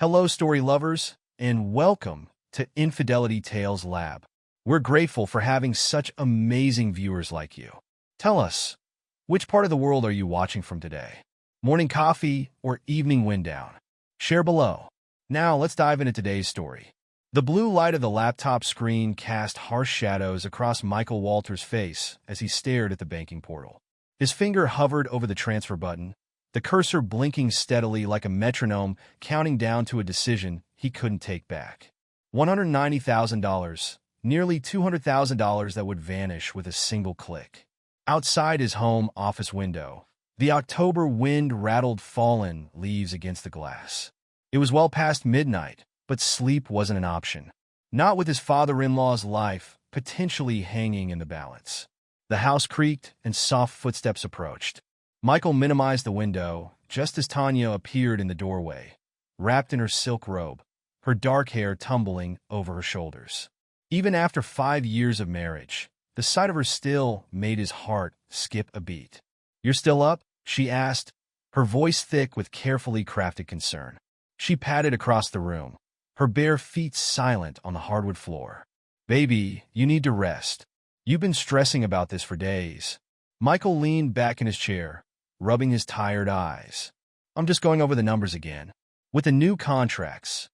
Hello, story lovers, and welcome to Infidelity Tales Lab. We're grateful for having such amazing viewers like you. Tell us, which part of the world are you watching from today? Morning coffee or evening wind down? Share below. Now, let's dive into today's story. The blue light of the laptop screen cast harsh shadows across Michael Walters' face as he stared at the banking portal. His finger hovered over the transfer button, the cursor blinking steadily like a metronome, counting down to a decision he couldn't take back. $190,000, nearly $200,000 that would vanish with a single click. Outside his home office window, the October wind rattled fallen leaves against the glass. It was well past midnight, but sleep wasn't an option. Not with his father-in-law's life potentially hanging in the balance. The house creaked and soft footsteps approached. Michael minimized the window just as Tanya appeared in the doorway, wrapped in her silk robe, her dark hair tumbling over her shoulders. Even after 5 years of marriage, the sight of her still made his heart skip a beat. "You're still up?" she asked, her voice thick with carefully crafted concern. She padded across the room, her bare feet silent on the hardwood floor. "Baby, you need to rest. You've been stressing about this for days." Michael leaned back in his chair, rubbing his tired eyes. "I'm just going over the numbers again. With the new contracts."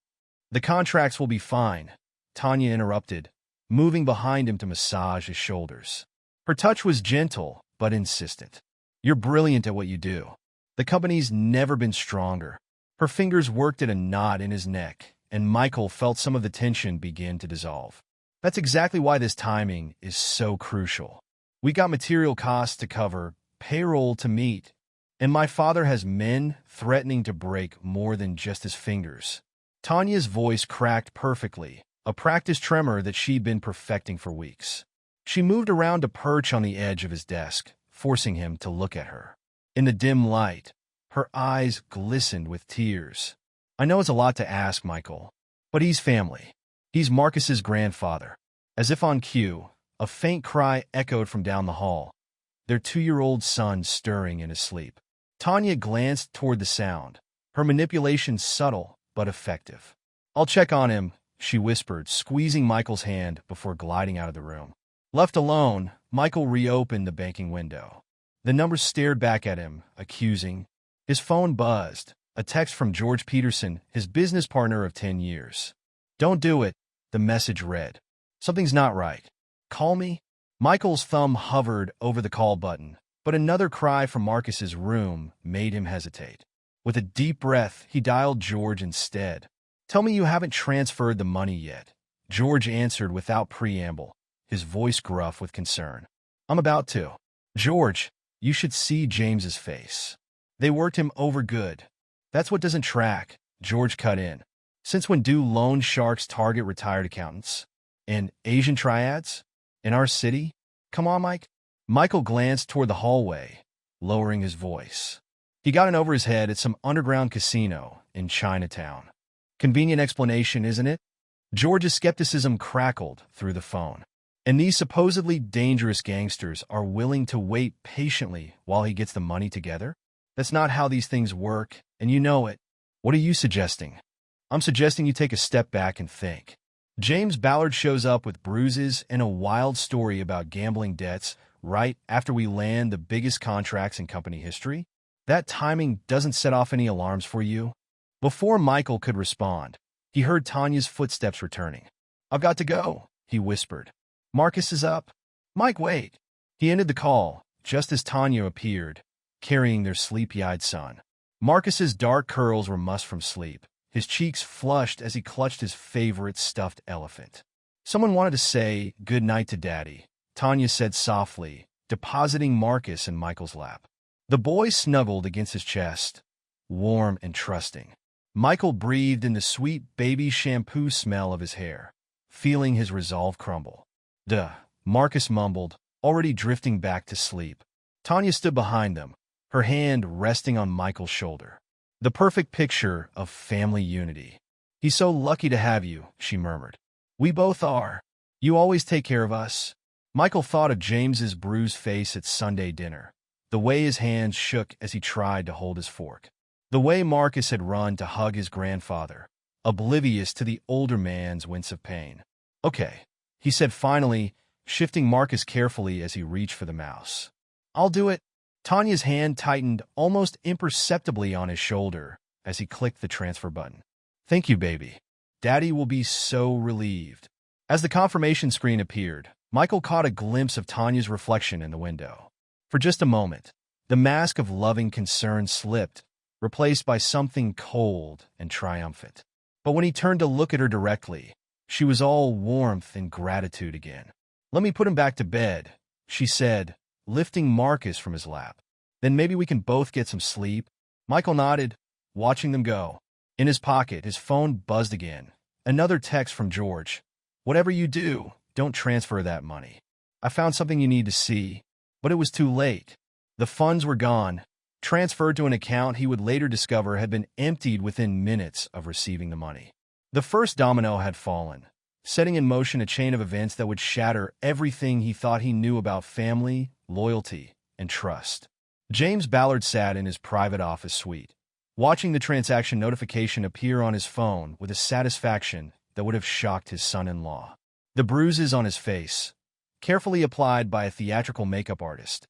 "The contracts will be fine," Tanya interrupted, moving behind him to massage his shoulders. Her touch was gentle but insistent. "You're brilliant at what you do. The company's never been stronger." Her fingers worked at a knot in his neck, and Michael felt some of the tension begin to dissolve. "That's exactly why this timing is so crucial. We got material costs to cover, payroll to meet, and my father has men threatening to break more than just his fingers." Tanya's voice cracked perfectly, a practiced tremor that she'd been perfecting for weeks. She moved around to perch on the edge of his desk, forcing him to look at her. In the dim light, her eyes glistened with tears. "I know it's a lot to ask, Michael, but he's family. He's Marcus's grandfather." As if on cue, a faint cry echoed from down the hall, their 2-year-old son stirring in his sleep. Tanya glanced toward the sound, her manipulation subtle but effective. "I'll check on him," she whispered, squeezing Michael's hand before gliding out of the room. Left alone, Michael reopened the banking window. The numbers stared back at him, accusing. His phone buzzed, a text from George Peterson, his business partner of 10 years. "Don't do it," the message read. "Something's not right. Call me?" Michael's thumb hovered over the call button, but another cry from Marcus's room made him hesitate. With a deep breath, he dialed George instead. "Tell me you haven't transferred the money yet," George answered without preamble, his voice gruff with concern. "I'm about to." "George, you should see James's face. They worked him over good." "That's what doesn't track," George cut in. "Since when do loan sharks target retired accountants? And Asian triads? In our city? Come on, Mike." Michael glanced toward the hallway, lowering his voice. He got in over his head at some underground casino in Chinatown. "Convenient explanation, isn't it?" George's skepticism crackled through the phone. "And these supposedly dangerous gangsters are willing to wait patiently while he gets the money together? That's not how these things work, and you know it. What are you suggesting?" "I'm suggesting you take a step back and think." James Ballard shows up with bruises and a wild story about gambling debts right after we land the biggest contracts in company history. That timing doesn't set off any alarms for you? Before Michael could respond, he heard Tanya's footsteps returning. "I've got to go," he whispered. "Marcus is up." "Mike, wait." He ended the call just as Tanya appeared, carrying their sleepy-eyed son. Marcus's dark curls were mussed from sleep, his cheeks flushed as he clutched his favorite stuffed elephant. "Someone wanted to say good night to Daddy," Tanya said softly, depositing Marcus in Michael's lap. The boy snuggled against his chest, warm and trusting. Michael breathed in the sweet baby shampoo smell of his hair, feeling his resolve crumble. "Duh," Marcus mumbled, already drifting back to sleep. Tanya stood behind them, her hand resting on Michael's shoulder. The perfect picture of family unity. "He's so lucky to have you," she murmured. "We both are. You always take care of us." Michael thought of James's bruised face at Sunday dinner, the way his hands shook as he tried to hold his fork, the way Marcus had run to hug his grandfather, oblivious to the older man's wince of pain. "Okay," he said finally, shifting Marcus carefully as he reached for the mouse. "I'll do it." Tanya's hand tightened almost imperceptibly on his shoulder as he clicked the transfer button. "Thank you, baby. Daddy will be so relieved." As the confirmation screen appeared, Michael caught a glimpse of Tanya's reflection in the window. For just a moment, the mask of loving concern slipped, replaced by something cold and triumphant. But when he turned to look at her directly, she was all warmth and gratitude again. "Let me put him back to bed," she said, lifting Marcus from his lap. "Then maybe we can both get some sleep." Michael nodded, watching them go. In his pocket, his phone buzzed again. Another text from George. "Whatever you do, don't transfer that money. I found something you need to see." But it was too late. The funds were gone, transferred to an account he would later discover had been emptied within minutes of receiving the money. The first domino had fallen, setting in motion a chain of events that would shatter everything he thought he knew about family, loyalty, and trust. James Ballard sat in his private office suite, watching the transaction notification appear on his phone with a satisfaction that would have shocked his son-in-law. The bruises on his face, carefully applied by a theatrical makeup artist,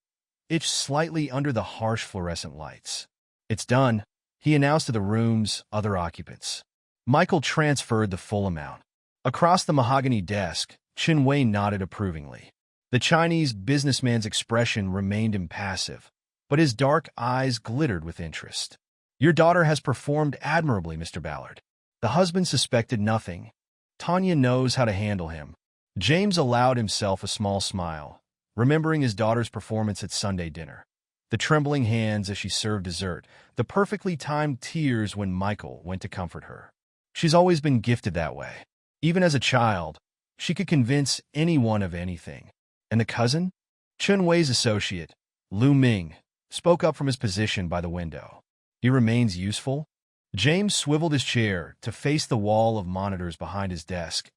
itched slightly under the harsh fluorescent lights. "It's done," he announced to the room's other occupants. Michael transferred the full amount. Across the mahogany desk, Chen Wei nodded approvingly. The Chinese businessman's expression remained impassive, but his dark eyes glittered with interest. "Your daughter has performed admirably, Mr. Ballard." The husband suspected nothing. Tanya knows how to handle him. James allowed himself a small smile, remembering his daughter's performance at Sunday dinner. The trembling hands as she served dessert, the perfectly timed tears when Michael went to comfort her. She's always been gifted that way. Even as a child, she could convince anyone of anything. And the cousin? Chen Wei's associate, Lu Ming, spoke up from his position by the window. "He remains useful?" James swiveled his chair to face the wall of monitors behind his desk,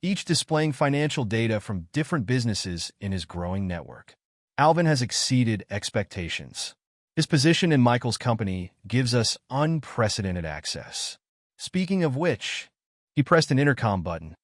each displaying financial data from different businesses in his growing network. "Alvin has exceeded expectations. His position in Michael's company gives us unprecedented access. Speaking of which," he pressed an intercom button.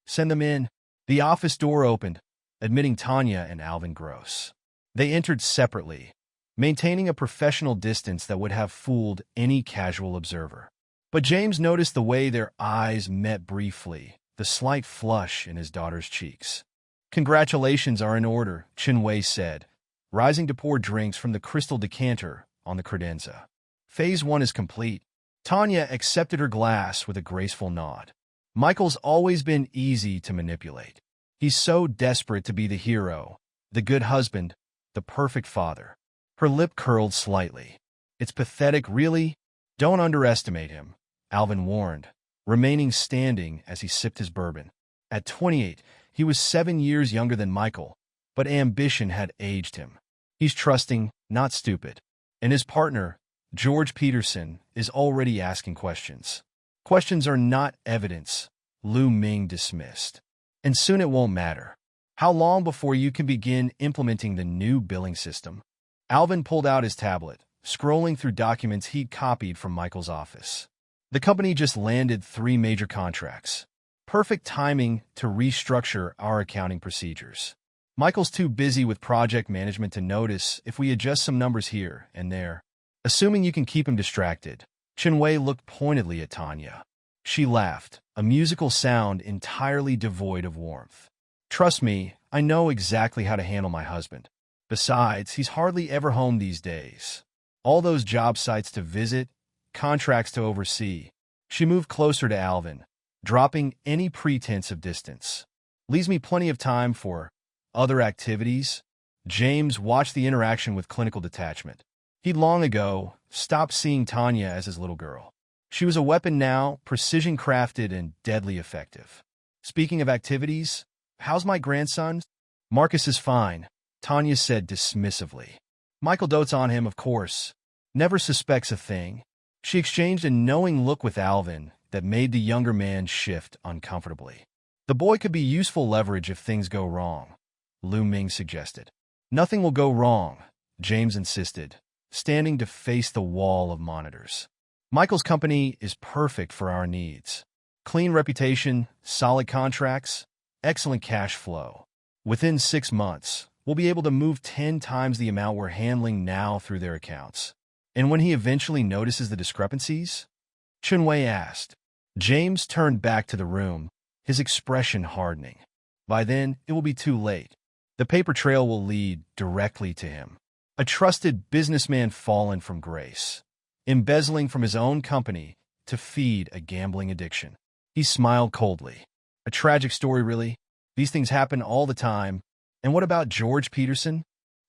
"Send them in." The office door opened, admitting Tanya and Alvin Gross. They entered separately, maintaining a professional distance that would have fooled any casual observer. But James noticed the way their eyes met briefly, the slight flush in his daughter's cheeks. "Congratulations are in order," Chen Wei said, rising to pour drinks from the crystal decanter on the credenza. "Phase 1 is complete." Tanya accepted her glass with a graceful nod. Michael's always been easy to manipulate. He's so desperate to be the hero, the good husband, the perfect father. Her lip curled slightly. "It's pathetic, really? Don't underestimate him," Alvin warned, remaining standing as he sipped his bourbon. At 28, he was 7 years younger than Michael, but ambition had aged him. He's trusting, not stupid. And his partner, George Peterson, is already asking questions. "Questions are not evidence," Lu Ming dismissed. "And soon it won't matter. How long before you can begin implementing the new billing system?" Alvin pulled out his tablet, scrolling through documents he'd copied from Michael's office. "The company just landed 3 major contracts. Perfect timing to restructure our accounting procedures. Michael's too busy with project management to notice if we adjust some numbers here and there. Assuming you can keep him distracted." Chen Wei looked pointedly at Tanya. She laughed, a musical sound entirely devoid of warmth. "Trust me, I know exactly how to handle my husband. Besides, he's hardly ever home these days. All those job sites to visit, contracts to oversee." She moved closer to Alvin, dropping any pretense of distance. "Leaves me plenty of time for other activities." James watched the interaction with clinical detachment. He'd long ago stopped seeing Tanya as his little girl. She was a weapon now, precision-crafted and deadly effective. "Speaking of activities, how's my grandson?" "Marcus is fine," Tanya said dismissively. "Michael dotes on him, of course. Never suspects a thing." She exchanged a knowing look with Alvin that made the younger man shift uncomfortably. "The boy could be useful leverage if things go wrong," Lu Ming suggested. "Nothing will go wrong," James insisted, standing to face the wall of monitors. "Michael's company is perfect for our needs. Clean reputation, solid contracts, excellent cash flow. Within 6 months, we'll be able to move 10 times the amount we're handling now through their accounts. And when he eventually notices the discrepancies? Chunwei asked. James turned back to the room, his expression hardening. By then, it will be too late. The paper trail will lead directly to him. A trusted businessman fallen from grace, embezzling from his own company to feed a gambling addiction. He smiled coldly. A tragic story, really? These things happen all the time. And what about George Peterson?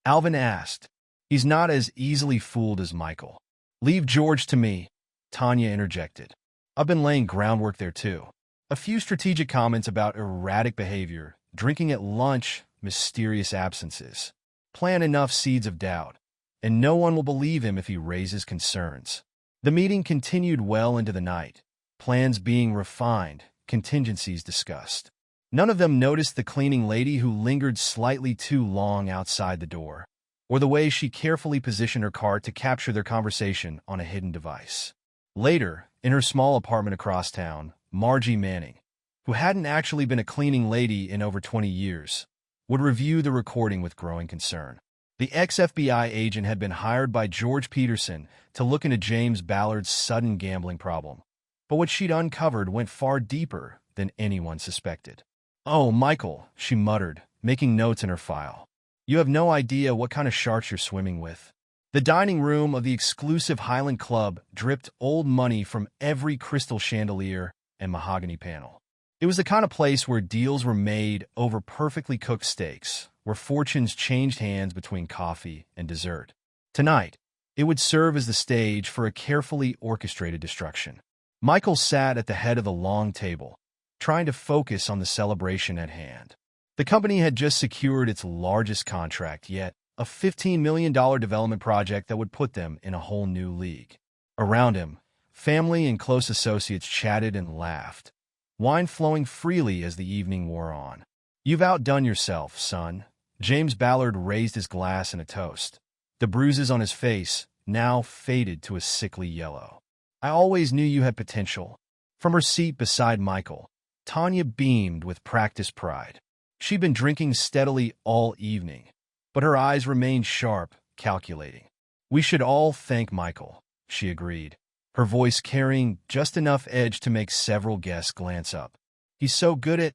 Alvin asked. He's not as easily fooled as Michael. Leave George to me, Tanya interjected. I've been laying groundwork there too. A few strategic comments about erratic behavior, drinking at lunch, mysterious absences. Plant enough seeds of doubt, and no one will believe him if he raises concerns. The meeting continued well into the night, plans being refined, contingencies discussed. None of them noticed the cleaning lady who lingered slightly too long outside the door, or the way she carefully positioned her car to capture their conversation on a hidden device. Later, in her small apartment across town, Margie Manning, who hadn't actually been a cleaning lady in over 20 years, would review the recording with growing concern. The ex-FBI agent had been hired by George Peterson to look into James Ballard's sudden gambling problem. But what she'd uncovered went far deeper than anyone suspected. "Oh, Michael," she muttered, making notes in her file. "You have no idea what kind of sharks you're swimming with." The dining room of the exclusive Highland Club dripped old money from every crystal chandelier and mahogany panel. It was the kind of place where deals were made over perfectly cooked steaks, where fortunes changed hands between coffee and dessert. Tonight, it would serve as the stage for a carefully orchestrated destruction. Michael sat at the head of the long table, trying to focus on the celebration at hand. The company had just secured its largest contract yet, a $15 million development project that would put them in a whole new league. Around him, family and close associates chatted and laughed, wine flowing freely as the evening wore on. "You've outdone yourself, son." James Ballard raised his glass in a toast. The bruises on his face now faded to a sickly yellow. "I always knew you had potential." From her seat beside Michael, Tanya beamed with practiced pride. She'd been drinking steadily all evening, but her eyes remained sharp, calculating. "We should all thank Michael," she agreed, her voice carrying just enough edge to make several guests glance up. "He's so good at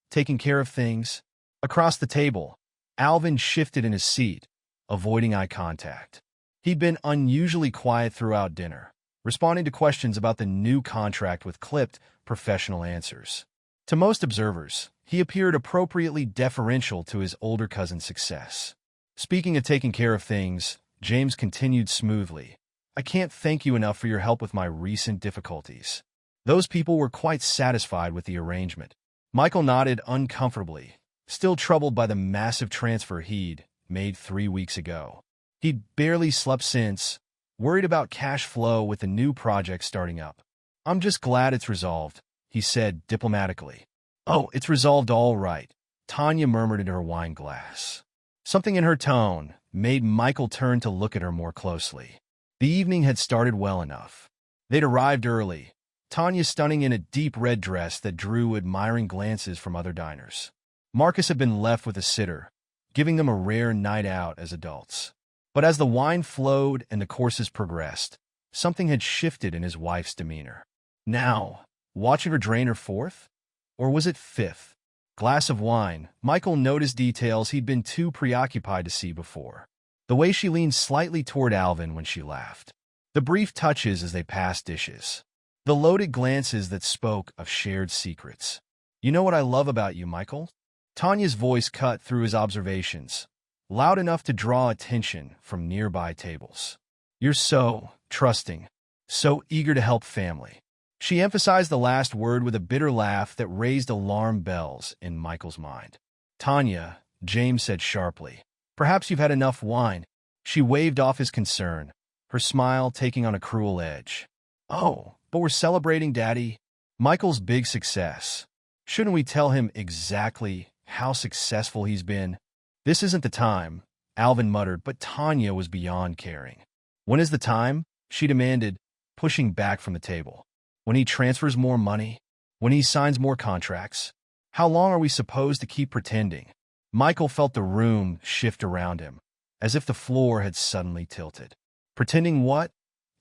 taking care of things." Across the table, Alvin shifted in his seat, avoiding eye contact. He'd been unusually quiet throughout dinner, responding to questions about the new contract with clipped, professional answers. To most observers, he appeared appropriately deferential to his older cousin's success. Speaking of taking care of things, James continued smoothly. "I can't thank you enough for your help with my recent difficulties." Those people were quite satisfied with the arrangement. Michael nodded uncomfortably, still troubled by the massive transfer he'd made 3 weeks ago. He'd barely slept since, worried about cash flow with the new project starting up. "I'm just glad it's resolved," he said diplomatically. "Oh, it's resolved all right," Tanya murmured into her wine glass. Something in her tone made Michael turn to look at her more closely. The evening had started well enough. They'd arrived early, Tanya stunning in a deep red dress that drew admiring glances from other diners. Marcus had been left with a sitter, giving them a rare night out as adults. But as the wine flowed and the courses progressed, something had shifted in his wife's demeanor. Now, watching her drain her fourth? Or was it fifth glass of wine, Michael noticed details he'd been too preoccupied to see before. The way she leaned slightly toward Alvin when she laughed. The brief touches as they passed dishes. The loaded glances that spoke of shared secrets. "You know what I love about you, Michael?" Tanya's voice cut through his observations, loud enough to draw attention from nearby tables. "You're so trusting, so eager to help family." She emphasized the last word with a bitter laugh that raised alarm bells in Michael's mind. "Tanya," James said sharply, "perhaps you've had enough wine." She waved off his concern, her smile taking on a cruel edge. "Oh, but we're celebrating Daddy. Michael's big success. Shouldn't we tell him exactly how successful he's been?" "This isn't the time," Alvin muttered, but Tanya was beyond caring. "When is the time?" she demanded, pushing back from the table. "When he transfers more money?" When he signs more contracts? How long are we supposed to keep pretending? Michael felt the room shift around him, as if the floor had suddenly tilted. Pretending what?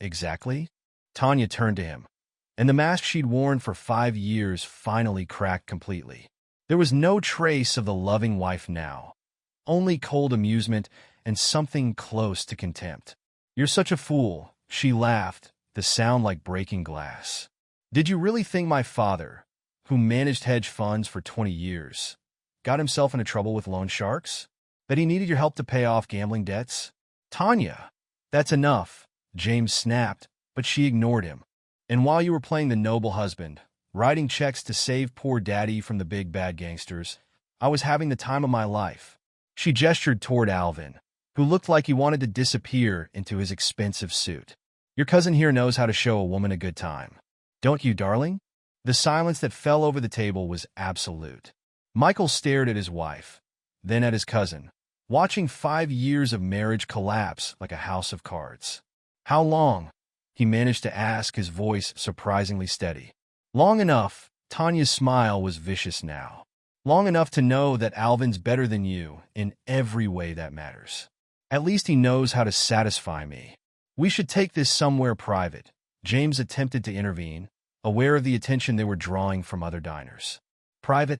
Exactly? Tanya turned to him, and the mask she'd worn for 5 years finally cracked completely. There was no trace of the loving wife now, only cold amusement and something close to contempt. "You're such a fool," she laughed, the sound like breaking glass. "Did you really think my father, who managed hedge funds for 20 years, got himself into trouble with loan sharks? That he needed your help to pay off gambling debts?" "Tanya, that's enough," James snapped, but she ignored him. "And while you were playing the noble husband, writing checks to save poor daddy from the big bad gangsters, I was having the time of my life." She gestured toward Alvin, who looked like he wanted to disappear into his expensive suit. "Your cousin here knows how to show a woman a good time. Don't you, darling?" The silence that fell over the table was absolute. Michael stared at his wife, then at his cousin, watching 5 years of marriage collapse like a house of cards. "How long?" he managed to ask, his voice surprisingly steady. "Long enough." Tanya's smile was vicious now. "Long enough to know that Alvin's better than you in every way that matters. At least he knows how to satisfy me. We should take this somewhere private." James attempted to intervene, aware of the attention they were drawing from other diners. "Private?"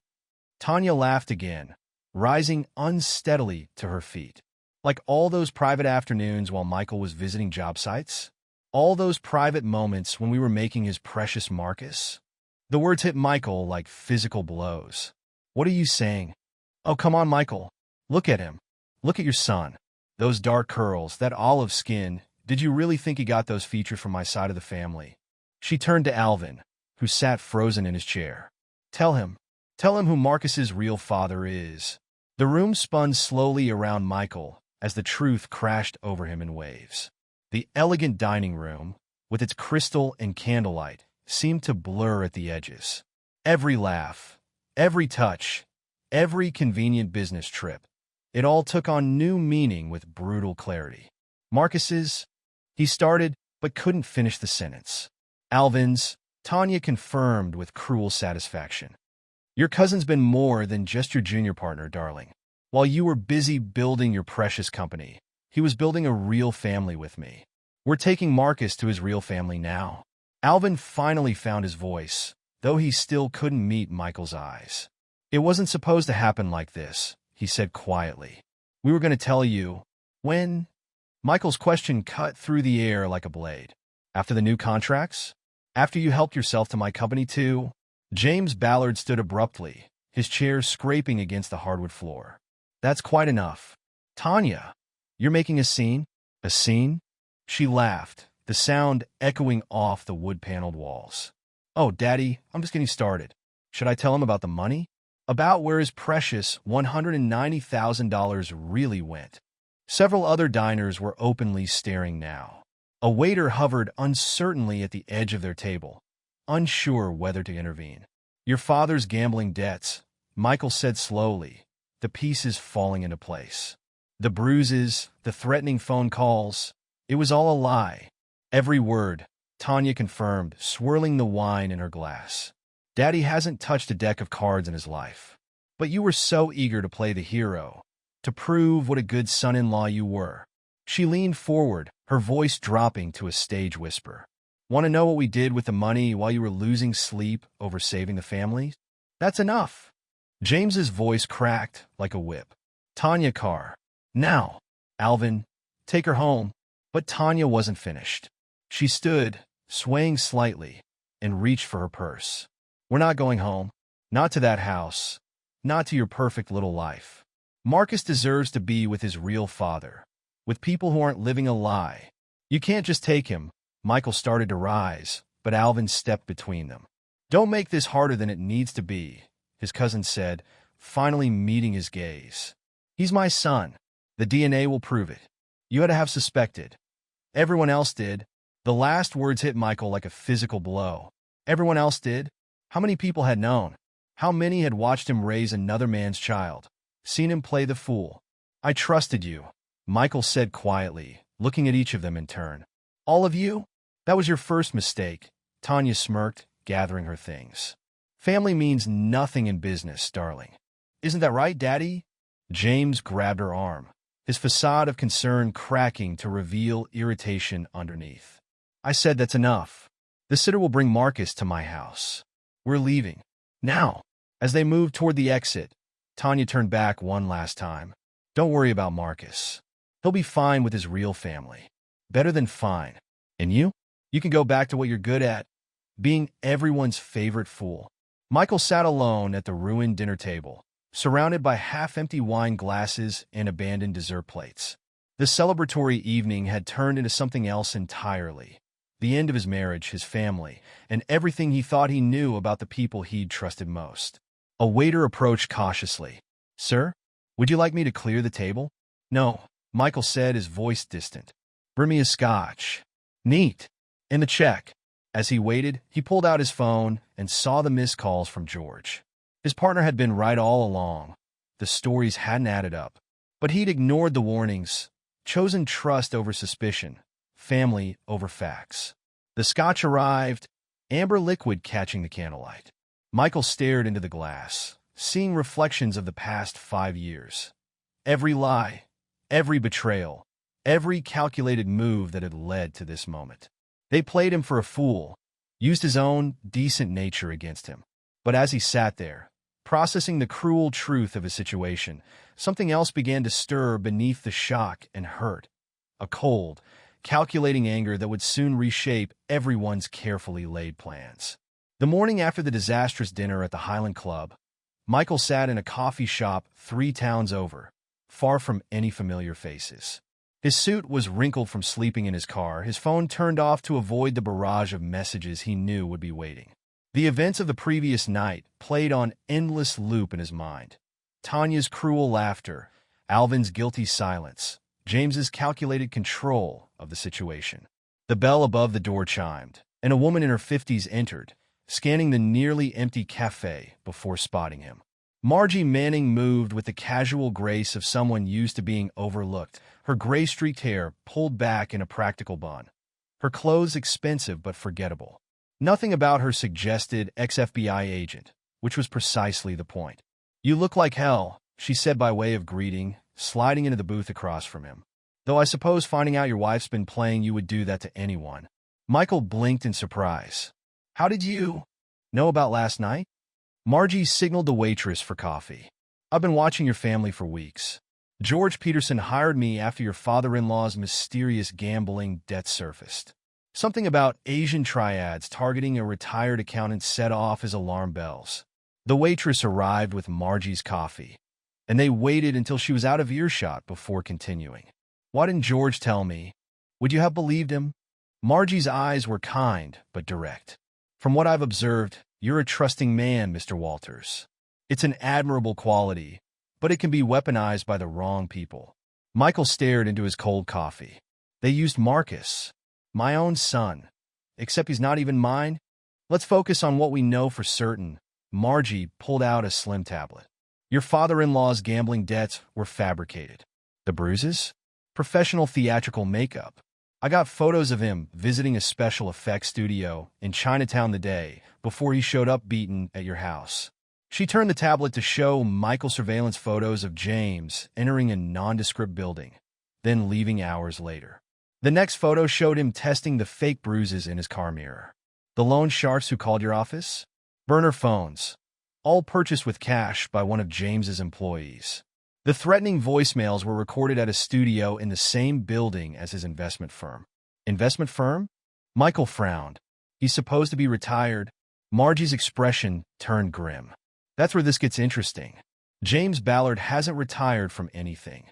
Tanya laughed again, rising unsteadily to her feet. "Like all those private afternoons while Michael was visiting job sites? All those private moments when we were making his precious Marcus?" The words hit Michael like physical blows. "What are you saying?" "Oh, come on, Michael. Look at him. Look at your son. Those dark curls, that olive skin. Did you really think he got those features from my side of the family?" She turned to Alvin, who sat frozen in his chair. Tell him who Marcus's real father is." The room spun slowly around Michael as the truth crashed over him in waves. The elegant dining room, with its crystal and candlelight, seemed to blur at the edges. Every laugh, every touch, every convenient business trip, it all took on new meaning with brutal clarity. "Marcus's," he started, but couldn't finish the sentence. "Alvin's," Tanya confirmed with cruel satisfaction. "Your cousin's been more than just your junior partner, darling. While you were busy building your precious company, he was building a real family with me. We're taking Marcus to his real family now." Alvin finally found his voice, though he still couldn't meet Michael's eyes. "It wasn't supposed to happen like this," he said quietly. "We were going to tell you." "When?" Michael's question cut through the air like a blade. "After the new contracts? After you helped yourself to my company too?" James Ballard stood abruptly, his chair scraping against the hardwood floor. "That's quite enough. Tanya, you're making a scene?" "A scene?" She laughed, the sound echoing off the wood-paneled walls. "Oh, Daddy, I'm just getting started. Should I tell him about the money? About where his precious $190,000 really went?" Several other diners were openly staring now. A waiter hovered uncertainly at the edge of their table, unsure whether to intervene. "Your father's gambling debts," Michael said slowly, the pieces falling into place. The bruises, the threatening phone calls, it was all a lie. "Every word," Tanya confirmed, swirling the wine in her glass. "Daddy hasn't touched a deck of cards in his life. But you were so eager to play the hero, to prove what a good son-in-law you were." She leaned forward, her voice dropping to a stage whisper. "Want to know what we did with the money while you were losing sleep over saving the family? That's enough." James's voice cracked like a whip. "Tanya Carr. Now, Alvin, take her home." But Tanya wasn't finished. She stood, swaying slightly, and reached for her purse. "We're not going home. Not to that house. Not to your perfect little life. Marcus deserves to be with his real father, with people who aren't living a lie. You can't just take him." Michael started to rise, but Alvin stepped between them. "Don't make this harder than it needs to be," his cousin said, finally meeting his gaze. "He's my son. The DNA will prove it. You had to have suspected. Everyone else did." The last words hit Michael like a physical blow. Everyone else did? How many people had known? How many had watched him raise another man's child, seen him play the fool? "I trusted you," Michael said quietly, looking at each of them in turn. "All of you? That was your first mistake." Tanya smirked, gathering her things. Family means nothing in business, darling. Isn't that right, Daddy? James grabbed her arm, his facade of concern cracking to reveal irritation underneath. I said that's enough. The sitter will bring Marcus to my house. We're leaving. Now. As they moved toward the exit, Tanya turned back one last time. Don't worry about Marcus. He'll be fine with his real family. Better than fine. And you? You can go back to what you're good at, being everyone's favorite fool. Michael sat alone at the ruined dinner table, surrounded by half-empty wine glasses and abandoned dessert plates. The celebratory evening had turned into something else entirely. The end of his marriage, his family, and everything he thought he knew about the people he'd trusted most. A waiter approached cautiously. Sir, would you like me to clear the table? No, Michael said, his voice distant. Bring me a scotch. Neat. And a check. As he waited, he pulled out his phone and saw the missed calls from George. His partner had been right all along. The stories hadn't added up. But he'd ignored the warnings, chosen trust over suspicion, family over facts. The scotch arrived, amber liquid catching the candlelight. Michael stared into the glass, seeing reflections of the past 5 years. Every lie, every betrayal, every calculated move that had led to this moment. They played him for a fool, used his own decent nature against him. But as he sat there, processing the cruel truth of his situation, something else began to stir beneath the shock and hurt. A cold, calculating anger that would soon reshape everyone's carefully laid plans. The morning after the disastrous dinner at the Highland Club, Michael sat in a coffee shop 3 towns over, far from any familiar faces. His suit was wrinkled from sleeping in his car, his phone turned off to avoid the barrage of messages he knew would be waiting. The events of the previous night played on endless loop in his mind. Tanya's cruel laughter, Alvin's guilty silence, James's calculated control of the situation. The bell above the door chimed, and a woman in her 50s entered, scanning the nearly empty cafe before spotting him. Margie Manning moved with the casual grace of someone used to being overlooked, her gray-streaked hair pulled back in a practical bun, her clothes expensive but forgettable. Nothing about her suggested ex-FBI agent, which was precisely the point. You look like hell, she said by way of greeting, sliding into the booth across from him. Though I suppose finding out your wife's been playing you would do that to anyone. Michael blinked in surprise. How did you know about last night? Margie signaled the waitress for coffee. I've been watching your family for weeks. George Peterson hired me after your father-in-law's mysterious gambling debt surfaced. Something about Asian triads targeting a retired accountant set off his alarm bells. The waitress arrived with Margie's coffee, and they waited until she was out of earshot before continuing. Why didn't George tell me? Would you have believed him? Margie's eyes were kind but direct. From what I've observed, you're a trusting man, Mr. Walters. It's an admirable quality, but it can be weaponized by the wrong people. Michael stared into his cold coffee. They used Marcus, my own son, except he's not even mine. Let's focus on what we know for certain. Margie pulled out a slim tablet. Your father-in-law's gambling debts were fabricated. The bruises? Professional theatrical makeup. I got photos of him visiting a special effects studio in Chinatown the day before he showed up beaten at your house. She turned the tablet to show Michael surveillance photos of James entering a nondescript building, then leaving hours later. The next photo showed him testing the fake bruises in his car mirror. The loan sharks who called your office? Burner phones, all purchased with cash by one of James's employees. The threatening voicemails were recorded at a studio in the same building as his investment firm. Investment firm? Michael frowned. He's supposed to be retired. Margie's expression turned grim. That's where this gets interesting. James Ballard hasn't retired from anything.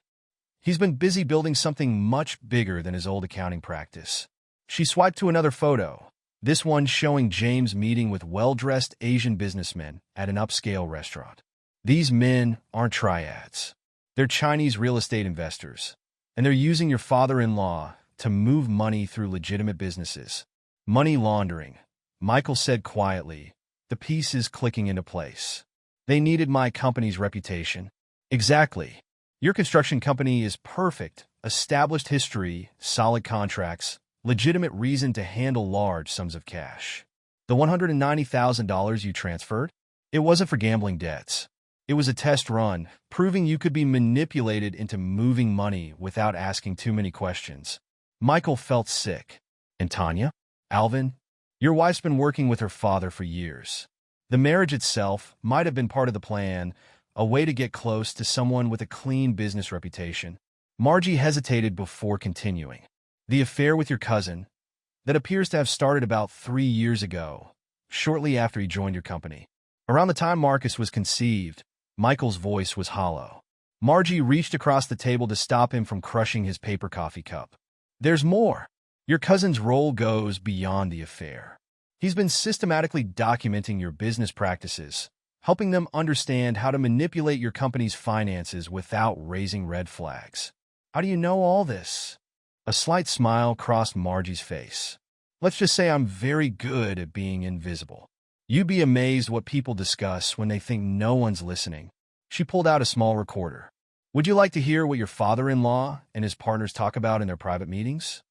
He's been busy building something much bigger than his old accounting practice. She swiped to another photo, this one showing James meeting with well-dressed Asian businessmen at an upscale restaurant. These men aren't triads. They're Chinese real estate investors, and they're using your father-in-law to move money through legitimate businesses. Money laundering, Michael said quietly, the pieces clicking into place. They needed my company's reputation. Exactly. Your construction company is perfect, established history, solid contracts, legitimate reason to handle large sums of cash. The $190,000 you transferred? It wasn't for gambling debts. It was a test run, proving you could be manipulated into moving money without asking too many questions. Michael felt sick. And Tanya? Alvin? Your wife's been working with her father for years. The marriage itself might have been part of the plan, a way to get close to someone with a clean business reputation. Margie hesitated before continuing. The affair with your cousin, that appears to have started about 3 years ago, shortly after he joined your company. Around the time Marcus was conceived, Michael's voice was hollow. Margie reached across the table to stop him from crushing his paper coffee cup. There's more. Your cousin's role goes beyond the affair. He's been systematically documenting your business practices, helping them understand how to manipulate your company's finances without raising red flags. How do you know all this? A slight smile crossed Margie's face. Let's just say I'm very good at being invisible. You'd be amazed what people discuss when they think no one's listening. She pulled out a small recorder. Would you like to hear what your father-in-law and his partners talk about in their private meetings?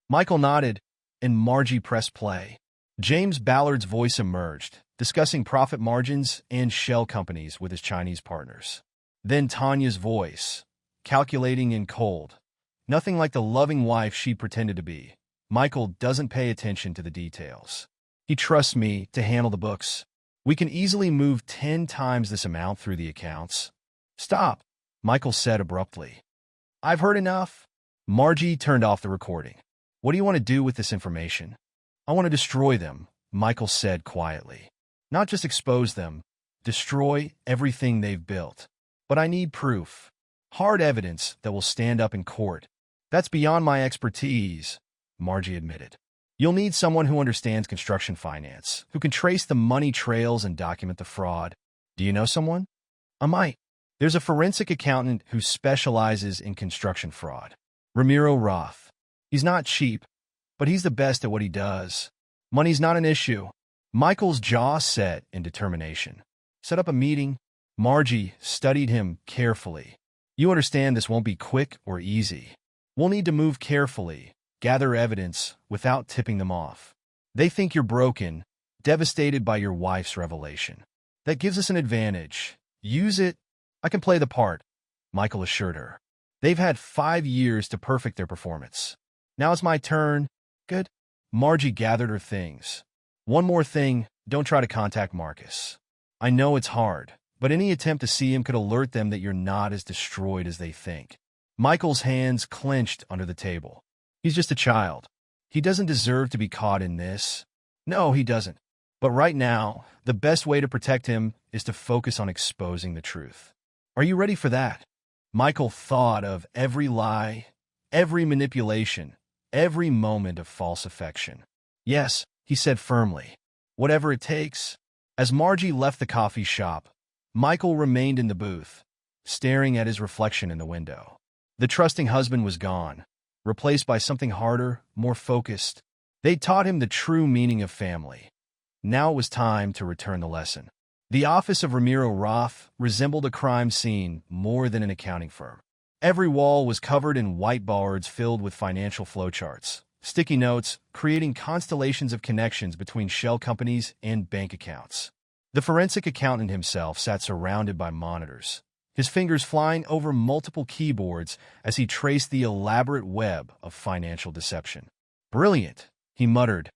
Michael nodded, and Margie pressed play. James Ballard's voice emerged, discussing profit margins and shell companies with his Chinese partners. Then Tanya's voice, calculating and cold. Nothing like the loving wife she pretended to be. Michael doesn't pay attention to the details. He trusts me to handle the books. We can easily move 10 times this amount through the accounts. Stop, Michael said abruptly. I've heard enough. Margie turned off the recording. What do you want to do with this information? I want to destroy them, Michael said quietly. Not just expose them, destroy everything they've built. But I need proof. Hard evidence that will stand up in court. That's beyond my expertise, Margie admitted. You'll need someone who understands construction finance, who can trace the money trails and document the fraud. Do you know someone? I might. There's a forensic accountant who specializes in construction fraud. Ramiro Roth. He's not cheap, but he's the best at what he does. Money's not an issue. Michael's jaw set in determination. Set up a meeting. Margie studied him carefully. You understand this won't be quick or easy. We'll need to move carefully, gather evidence without tipping them off. They think you're broken, devastated by your wife's revelation. That gives us an advantage. Use it. I can play the part, Michael assured her. They've had 5 years to perfect their performance. Now it's my turn. Good. Margie gathered her things. One more thing, don't try to contact Marcus. I know it's hard, but any attempt to see him could alert them that you're not as destroyed as they think. Michael's hands clenched under the table. He's just a child. He doesn't deserve to be caught in this. No, he doesn't. But right now, the best way to protect him is to focus on exposing the truth. Are you ready for that? Michael thought of every lie, every manipulation, every moment of false affection. Yes, he said firmly. Whatever it takes. As Margie left the coffee shop, Michael remained in the booth, staring at his reflection in the window. The trusting husband was gone, replaced by something harder, more focused. They taught him the true meaning of family. Now it was time to return the lesson. The office of Ramiro Roth resembled a crime scene more than an accounting firm. Every wall was covered in whiteboards filled with financial flowcharts, sticky notes, creating constellations of connections between shell companies and bank accounts. The forensic accountant himself sat surrounded by monitors, his fingers flying over multiple keyboards as he traced the elaborate web of financial deception. Brilliant, he muttered,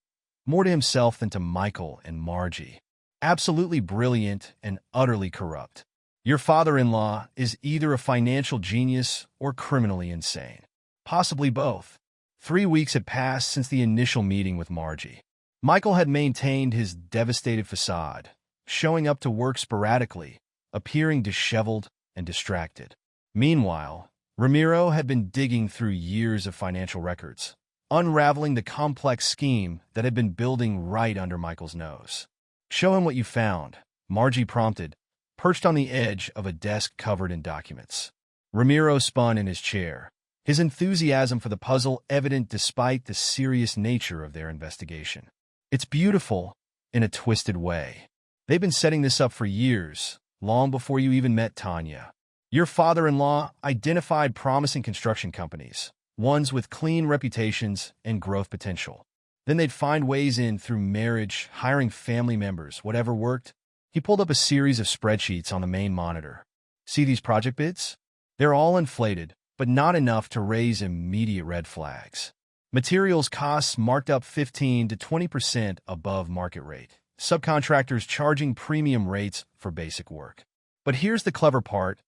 more to himself than to Michael and Margie. Absolutely brilliant and utterly corrupt. Your father-in-law is either a financial genius or criminally insane. Possibly both. 3 weeks had passed since the initial meeting with Margie. Michael had maintained his devastated facade, showing up to work sporadically, appearing disheveled and distracted. Meanwhile, Ramiro had been digging through years of financial records, unraveling the complex scheme that had been building right under Michael's nose. Show him what you found, Margie prompted, perched on the edge of a desk covered in documents. Ramiro spun in his chair, his enthusiasm for the puzzle evident despite the serious nature of their investigation. It's beautiful, in a twisted way. They've been setting this up for years, long before you even met Tanya. Your father-in-law identified promising construction companies, ones with clean reputations and growth potential. Then they'd find ways in through marriage, hiring family members, whatever worked. He pulled up a series of spreadsheets on the main monitor. See these project bids? They're all inflated, but not enough to raise immediate red flags. Materials costs marked up 15 to 20% above market rate. Subcontractors charging premium rates for basic work. But here's the clever part.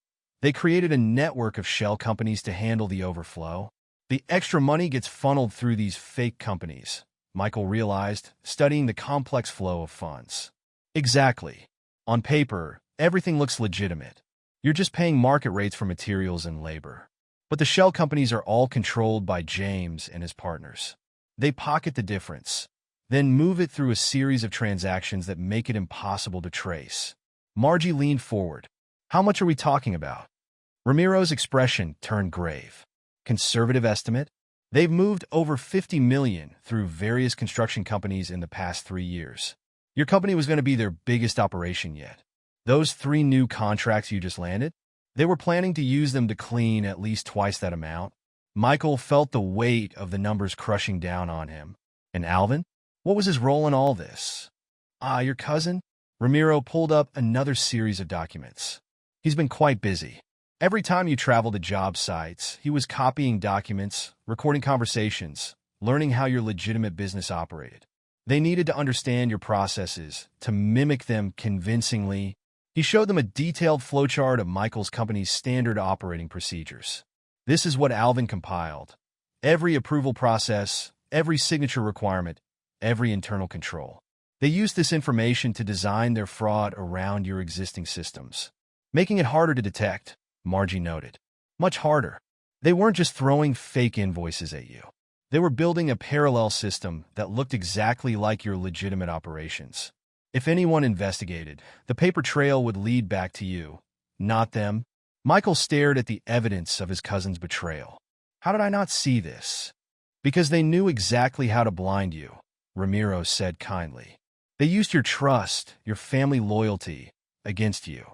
They created a network of shell companies to handle the overflow. The extra money gets funneled through these fake companies, Michael realized, studying the complex flow of funds. Exactly. On paper, everything looks legitimate. You're just paying market rates for materials and labor. But the shell companies are all controlled by James and his partners. They pocket the difference, then move it through a series of transactions that make it impossible to trace. Margie leaned forward. How much are we talking about? Ramiro's expression turned grave. Conservative estimate? They've moved over $50 million through various construction companies in the past 3 years. Your company was going to be their biggest operation yet. Those 3 new contracts you just landed? They were planning to use them to clean at least twice that amount. Michael felt the weight of the numbers crushing down on him. And Alvin? What was his role in all this? Your cousin? Ramiro pulled up another series of documents. He's been quite busy. Every time you travel to job sites, he was copying documents, recording conversations, learning how your legitimate business operated. They needed to understand your processes, to mimic them convincingly. He showed them a detailed flowchart of Michael's company's standard operating procedures. This is what Alvin compiled. Every approval process, every signature requirement, every internal control. They used this information to design their fraud around your existing systems, making it harder to detect, Margie noted. Much harder. They weren't just throwing fake invoices at you. They were building a parallel system that looked exactly like your legitimate operations. If anyone investigated, the paper trail would lead back to you, not them. Michael stared at the evidence of his cousin's betrayal. How did I not see this? Because they knew exactly how to blind you, Ramiro said kindly. They used your trust, your family loyalty, against you.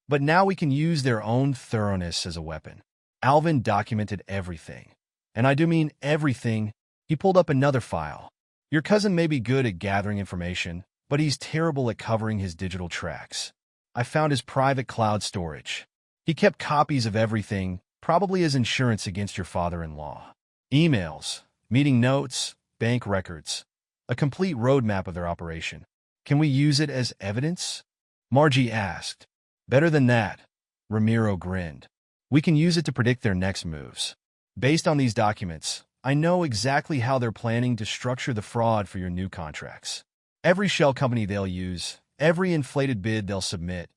But now we can use their own thoroughness as a weapon. Alvin documented everything. And I do mean everything. He pulled up another file. Your cousin may be good at gathering information, but he's terrible at covering his digital tracks. I found his private cloud storage. He kept copies of everything, probably as insurance against your father-in-law. Emails, meeting notes, bank records. A complete roadmap of their operation. Can we use it as evidence? Margie asked. Better than that, Ramiro grinned. We can use it to predict their next moves. Based on these documents, I know exactly how they're planning to structure the fraud for your new contracts. Every shell company they'll use, every inflated bid they'll submit,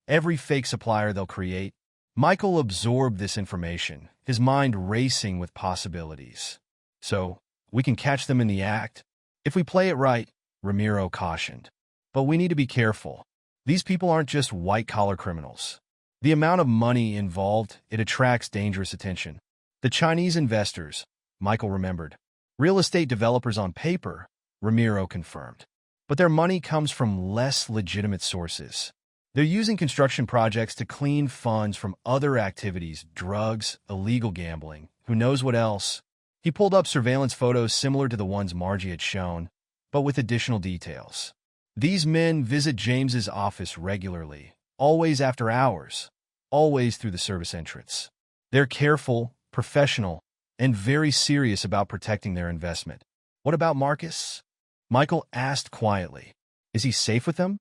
every fake supplier they'll create. Michael absorbed this information, his mind racing with possibilities. So, we can catch them in the act? If we play it right, Ramiro cautioned. But we need to be careful. These people aren't just white-collar criminals. The amount of money involved, it attracts dangerous attention. The Chinese investors, Michael remembered. Real estate developers on paper, Ramiro confirmed. But their money comes from less legitimate sources. They're using construction projects to clean funds from other activities, drugs, illegal gambling, who knows what else. He pulled up surveillance photos similar to the ones Margie had shown, but with additional details. These men visit James's office regularly, always after hours, always through the service entrance. They're careful, professional, and very serious about protecting their investment. What about Marcus? Michael asked quietly. Is he safe with them?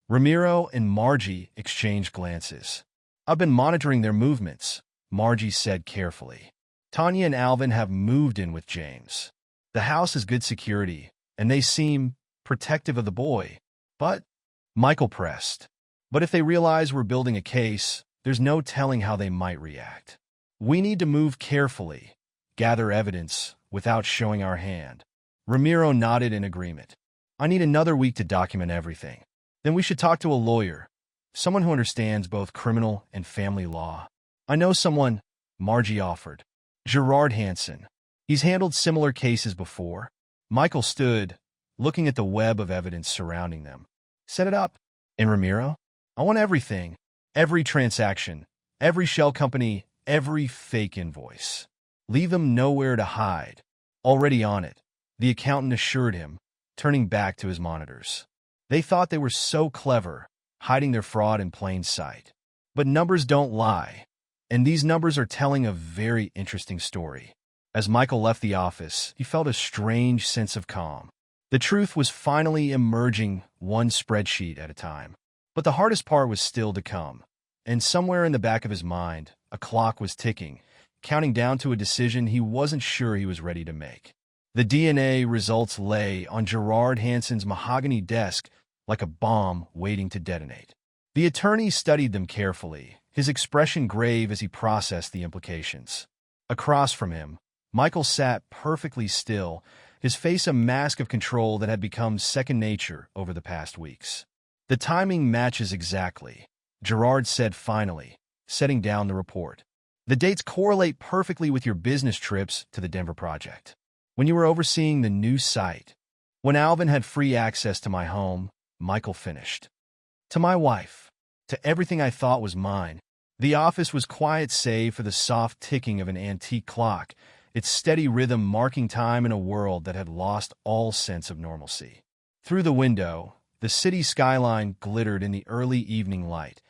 Ramiro and Margie exchanged glances. I've been monitoring their movements, Margie said carefully. Tanya and Alvin have moved in with James. The house is good security, and they seem protective of the boy. But, Michael pressed, but if they realize we're building a case, there's no telling how they might react. We need to move carefully, gather evidence, without showing our hand. Ramiro nodded in agreement. I need another week to document everything. Then we should talk to a lawyer, someone who understands both criminal and family law. I know someone, Margie offered. Gerard Hansen. He's handled similar cases before. Michael stood, looking at the web of evidence surrounding them. Set it up. And Ramiro? I want everything. Every transaction. Every shell company. Every fake invoice. Leave them nowhere to hide. Already on it, the accountant assured him, turning back to his monitors. They thought they were so clever, hiding their fraud in plain sight. But numbers don't lie, and these numbers are telling a very interesting story. As Michael left the office, he felt a strange sense of calm. The truth was finally emerging, one spreadsheet at a time. But the hardest part was still to come. And somewhere in the back of his mind, a clock was ticking, counting down to a decision he wasn't sure he was ready to make. The DNA results lay on Gerard Hansen's mahogany desk like a bomb waiting to detonate. The attorney studied them carefully, his expression grave as he processed the implications. Across from him, Michael sat perfectly still, his face a mask of control that had become second nature over the past weeks. The timing matches exactly, Gerard said finally, setting down the report. The dates correlate perfectly with your business trips to the Denver project. When you were overseeing the new site, when Alvin had free access to my home, Michael finished. To my wife, to everything I thought was mine. The office was quiet save for the soft ticking of an antique clock, its steady rhythm marking time in a world that had lost all sense of normalcy. Through the window, the city skyline glittered in the early evening light,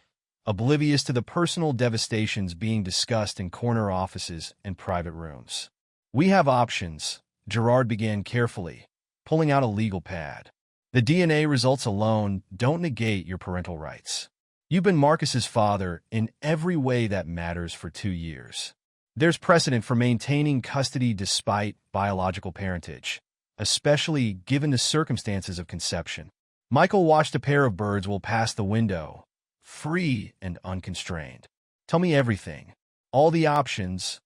oblivious to the personal devastations being discussed in corner offices and private rooms. We have options, Gerard began carefully, pulling out a legal pad. The DNA results alone don't negate your parental rights. You've been Marcus's father in every way that matters for 2 years. There's precedent for maintaining custody despite biological parentage, especially given the circumstances of conception. Michael watched a pair of birds whirl past the window, free and unconstrained. Tell me everything. All the options,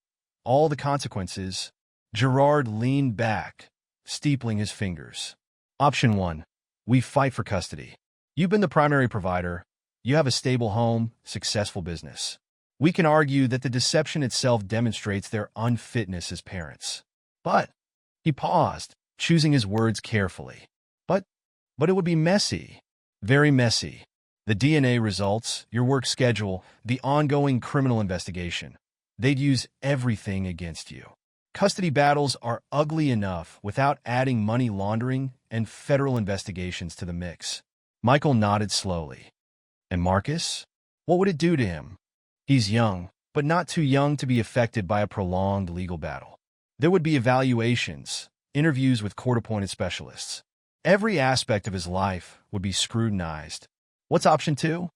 all the consequences. Gerard leaned back, steepling his fingers. Option 1. We fight for custody. You've been the primary provider. You have a stable home, successful business. We can argue that the deception itself demonstrates their unfitness as parents. But, he paused, choosing his words carefully. But it would be messy. Very messy. The DNA results, your work schedule, the ongoing criminal investigation. They'd use everything against you. Custody battles are ugly enough without adding money laundering and federal investigations to the mix. Michael nodded slowly. And Marcus? What would it do to him? He's young, but not too young to be affected by a prolonged legal battle. There would be evaluations, interviews with court-appointed specialists. Every aspect of his life would be scrutinized. What's option 2?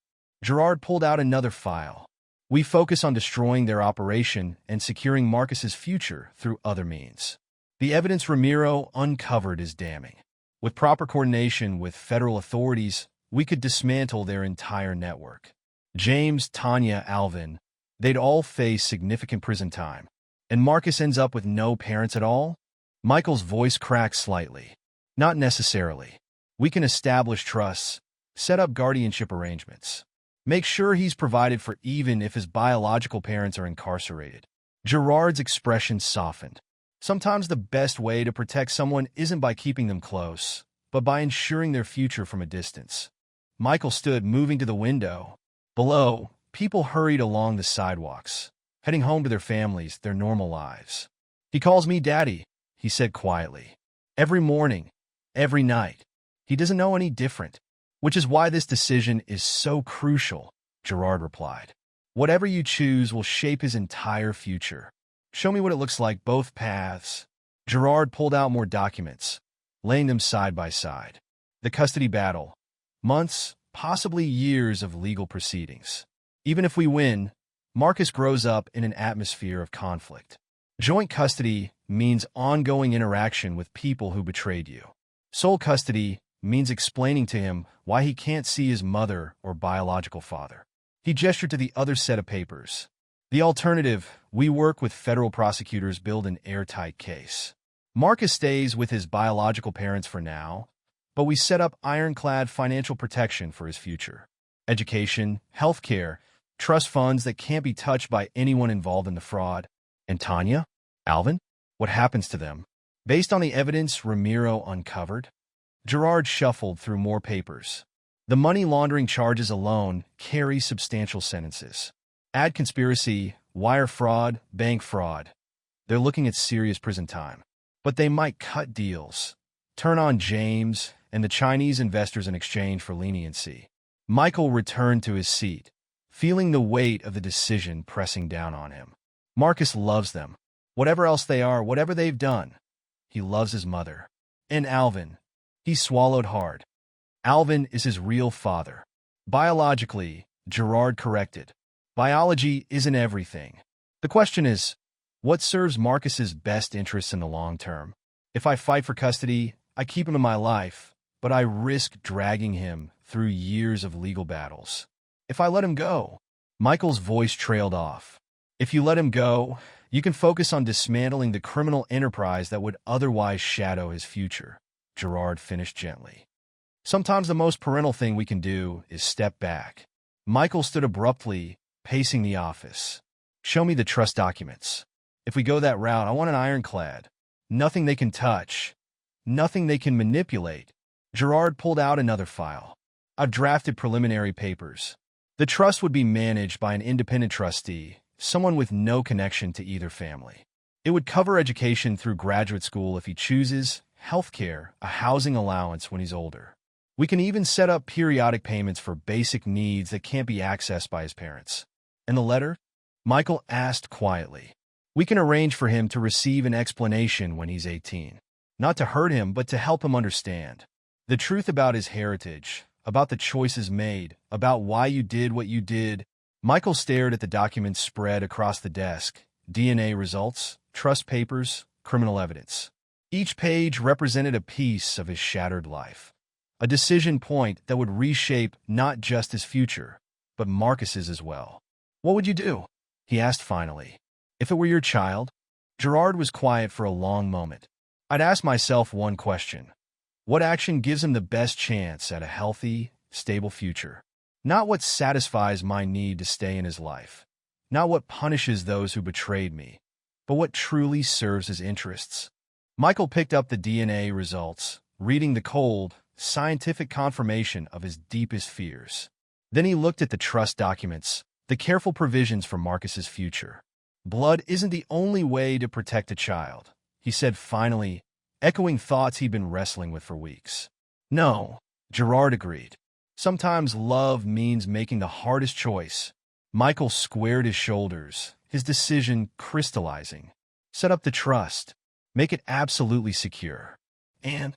Gerard pulled out another file. We focus on destroying their operation and securing Marcus's future through other means. The evidence Ramiro uncovered is damning. With proper coordination with federal authorities, we could dismantle their entire network. James, Tanya, Alvin, they'd all face significant prison time. And Marcus ends up with no parents at all? Michael's voice cracked slightly. Not necessarily. We can establish trusts, set up guardianship arrangements, make sure he's provided for even if his biological parents are incarcerated. Gerard's expression softened. Sometimes the best way to protect someone isn't by keeping them close, but by ensuring their future from a distance. Michael stood, moving to the window. Below, people hurried along the sidewalks, heading home to their families, their normal lives. He calls me Daddy, he said quietly. Every morning, every night. He doesn't know any different. Which is why this decision is so crucial, Gerard replied. Whatever you choose will shape his entire future. Show me what it looks like, both paths. Gerard pulled out more documents, laying them side by side. The custody battle. Months, possibly years of legal proceedings. Even if we win, Marcus grows up in an atmosphere of conflict. Joint custody means ongoing interaction with people who betrayed you. Sole custody means explaining to him why he can't see his mother or biological father. He gestured to the other set of papers. The alternative, we work with federal prosecutors, build an airtight case. Marcus stays with his biological parents for now, but we set up ironclad financial protection for his future. Education, healthcare, trust funds that can't be touched by anyone involved in the fraud. And Tanya? Alvin? What happens to them? Based on the evidence Ramiro uncovered, Gerard shuffled through more papers. The money laundering charges alone carry substantial sentences. Add conspiracy, wire fraud, bank fraud. They're looking at serious prison time. But they might cut deals, turn on James and the Chinese investors in exchange for leniency. Michael returned to his seat, feeling the weight of the decision pressing down on him. Marcus loves them. Whatever else they are, whatever they've done. He loves his mother. And Alvin. He swallowed hard. Alvin is his real father. Biologically, Gerard corrected. Biology isn't everything. The question is, what serves Marcus's best interests in the long term? If I fight for custody, I keep him in my life, but I risk dragging him through years of legal battles. If I let him go, Michael's voice trailed off. If you let him go, you can focus on dismantling the criminal enterprise that would otherwise shadow his future, Gerard finished gently. Sometimes the most parental thing we can do is step back. Michael stood abruptly, pacing the office. Show me the trust documents. If we go that route, I want an ironclad. Nothing they can touch. Nothing they can manipulate. Gerard pulled out another file. I've drafted preliminary papers. The trust would be managed by an independent trustee, someone with no connection to either family. It would cover education through graduate school if he chooses, healthcare, a housing allowance when he's older. We can even set up periodic payments for basic needs that can't be accessed by his parents. And the letter? Michael asked quietly. We can arrange for him to receive an explanation when he's 18. Not to hurt him, but to help him understand. The truth about his heritage, about the choices made, about why you did what you did. Michael stared at the documents spread across the desk. DNA results, trust papers, criminal evidence. Each page represented a piece of his shattered life. A decision point that would reshape not just his future, but Marcus's as well. What would you do? He asked finally. If it were your child? Gerard was quiet for a long moment. I'd ask myself one question. What action gives him the best chance at a healthy, stable future? Not what satisfies my need to stay in his life. Not what punishes those who betrayed me, but what truly serves his interests. Michael picked up the DNA results, reading the cold, scientific confirmation of his deepest fears. Then he looked at the trust documents, the careful provisions for Marcus's future. Blood isn't the only way to protect a child, he said finally, echoing thoughts he'd been wrestling with for weeks. No, Gerard agreed. Sometimes love means making the hardest choice. Michael squared his shoulders, his decision crystallizing. Set up the trust. Make it absolutely secure. And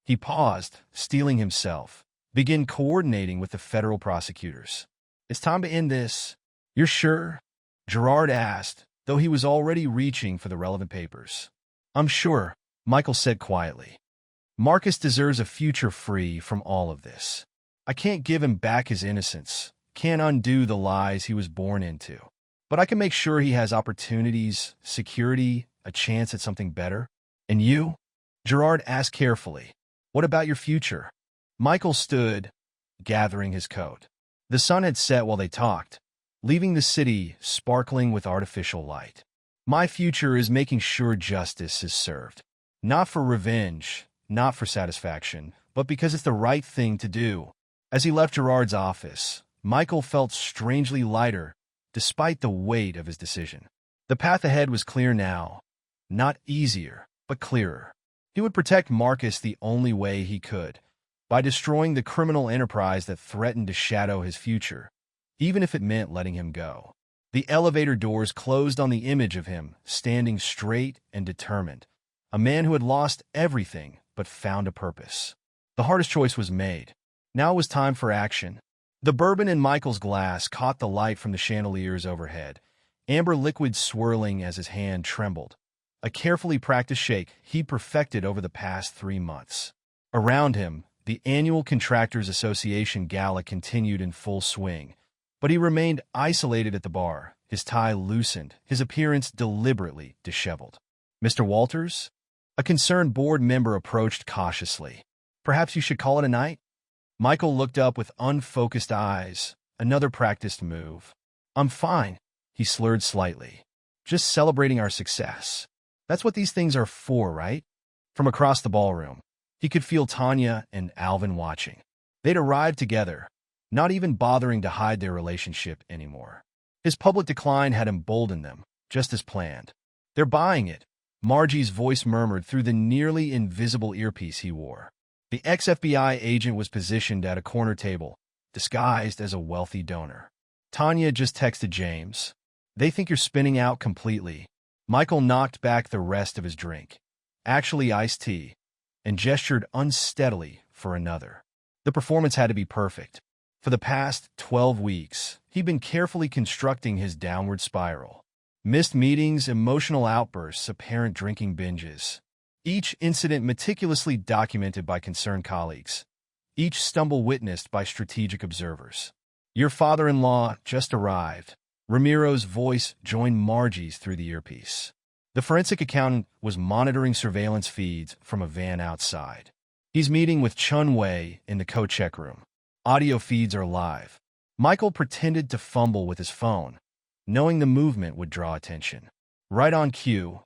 he paused, steeling himself. Begin coordinating with the federal prosecutors. It's time to end this. You're sure? Gerard asked, though he was already reaching for the relevant papers. I'm sure, Michael said quietly. Marcus deserves a future free from all of this. I can't give him back his innocence, can't undo the lies he was born into. But I can make sure he has opportunities, security, a chance at something better. And you? Gerard asked carefully. What about your future? Michael stood, gathering his coat. The sun had set while they talked, leaving the city sparkling with artificial light. My future is making sure justice is served. Not for revenge, not for satisfaction, but because it's the right thing to do. As he left Gerard's office, Michael felt strangely lighter, despite the weight of his decision. The path ahead was clear now. Not easier, but clearer. He would protect Marcus the only way he could, by destroying the criminal enterprise that threatened to shadow his future, even if it meant letting him go. The elevator doors closed on the image of him, standing straight and determined. A man who had lost everything but found a purpose. The hardest choice was made. Now it was time for action. The bourbon in Michael's glass caught the light from the chandeliers overhead, amber liquid swirling as his hand trembled. A carefully practiced shake he perfected over the past 3 months. Around him, the annual Contractors Association gala continued in full swing, but he remained isolated at the bar, his tie loosened, his appearance deliberately disheveled. Mr. Walters? A concerned board member approached cautiously. Perhaps you should call it a night? Michael looked up with unfocused eyes, another practiced move. I'm fine, he slurred slightly. Just celebrating our success. That's what these things are for, right? From across the ballroom, he could feel Tanya and Alvin watching. They'd arrived together, not even bothering to hide their relationship anymore. His public decline had emboldened them, just as planned. They're buying it, Margie's voice murmured through the nearly invisible earpiece he wore. The ex-FBI agent was positioned at a corner table, disguised as a wealthy donor. Tanya just texted James. They think you're spinning out completely. Michael knocked back the rest of his drink, actually iced tea, and gestured unsteadily for another. The performance had to be perfect. For the past 12 weeks, he'd been carefully constructing his downward spiral. Missed meetings, emotional outbursts, apparent drinking binges. Each incident meticulously documented by concerned colleagues. Each stumble witnessed by strategic observers. Your father-in-law just arrived. Ramiro's voice joined Margie's through the earpiece. The forensic accountant was monitoring surveillance feeds from a van outside. He's meeting with Chun Wei in the co-check room. Audio feeds are live. Michael pretended to fumble with his phone, knowing the movement would draw attention. Right on cue,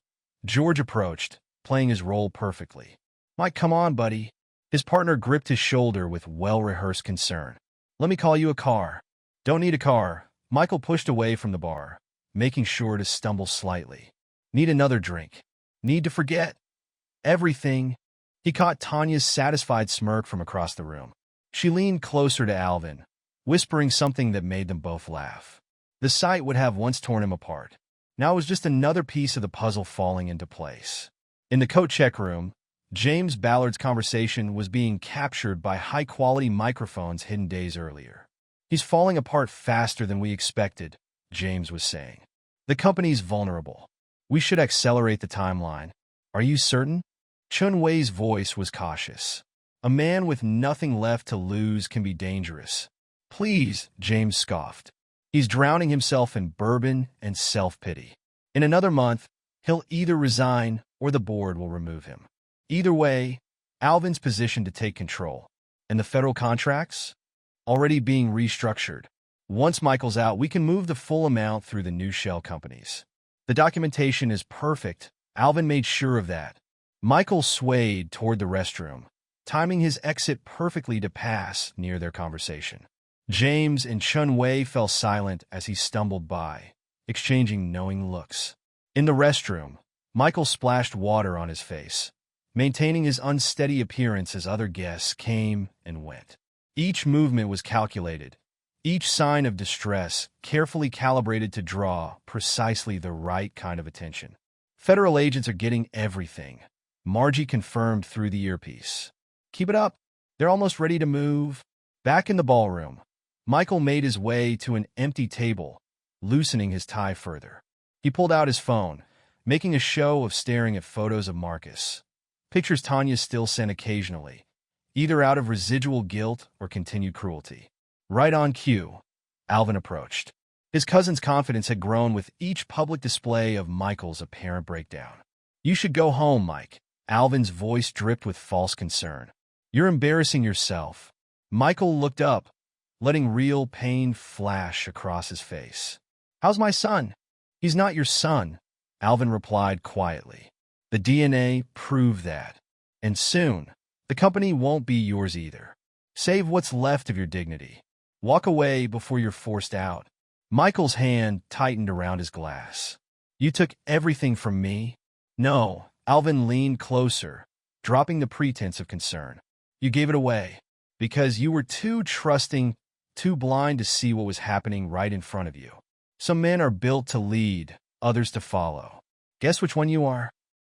George approached, playing his role perfectly. Mike, come on, buddy. His partner gripped his shoulder with well-rehearsed concern. Let me call you a car. Don't need a car. Michael pushed away from the bar, making sure to stumble slightly. Need another drink. Need to forget everything. He caught Tanya's satisfied smirk from across the room. She leaned closer to Alvin, whispering something that made them both laugh. The sight would have once torn him apart. Now it was just another piece of the puzzle falling into place. In the co-check room, James Ballard's conversation was being captured by high-quality microphones hidden days earlier. He's falling apart faster than we expected, James was saying. The company's vulnerable. We should accelerate the timeline. Are you certain? Chun Wei's voice was cautious. A man with nothing left to lose can be dangerous. Please, James scoffed. He's drowning himself in bourbon and self-pity. In another month, he'll either resign or the board will remove him. Either way, Alvin's positioned to take control. And the federal contracts? Already being restructured. Once Michael's out, we can move the full amount through the new shell companies. The documentation is perfect. Alvin made sure of that. Michael swayed toward the restroom, timing his exit perfectly to pass near their conversation. James and Chun Wei fell silent as he stumbled by, exchanging knowing looks. In the restroom, Michael splashed water on his face, maintaining his unsteady appearance as other guests came and went. Each movement was calculated, each sign of distress carefully calibrated to draw precisely the right kind of attention. Federal agents are getting everything, Margie confirmed through the earpiece. Keep it up. They're almost ready to move. Back in the ballroom, Michael made his way to an empty table, loosening his tie further. He pulled out his phone, making a show of staring at photos of Marcus. Pictures Tanya still sent occasionally, either out of residual guilt or continued cruelty. Right on cue, Alvin approached. His cousin's confidence had grown with each public display of Michael's apparent breakdown. You should go home, Mike. Alvin's voice dripped with false concern. You're embarrassing yourself. Michael looked up, letting real pain flash across his face. How's my son? He's not your son, Alvin replied quietly. The DNA proved that. And soon, the company won't be yours either. Save what's left of your dignity. Walk away before you're forced out. Michael's hand tightened around his glass. You took everything from me? No, Alvin leaned closer, dropping the pretense of concern. You gave it away because you were too trusting, too blind to see what was happening right in front of you. Some men are built to lead, others to follow. Guess which one you are?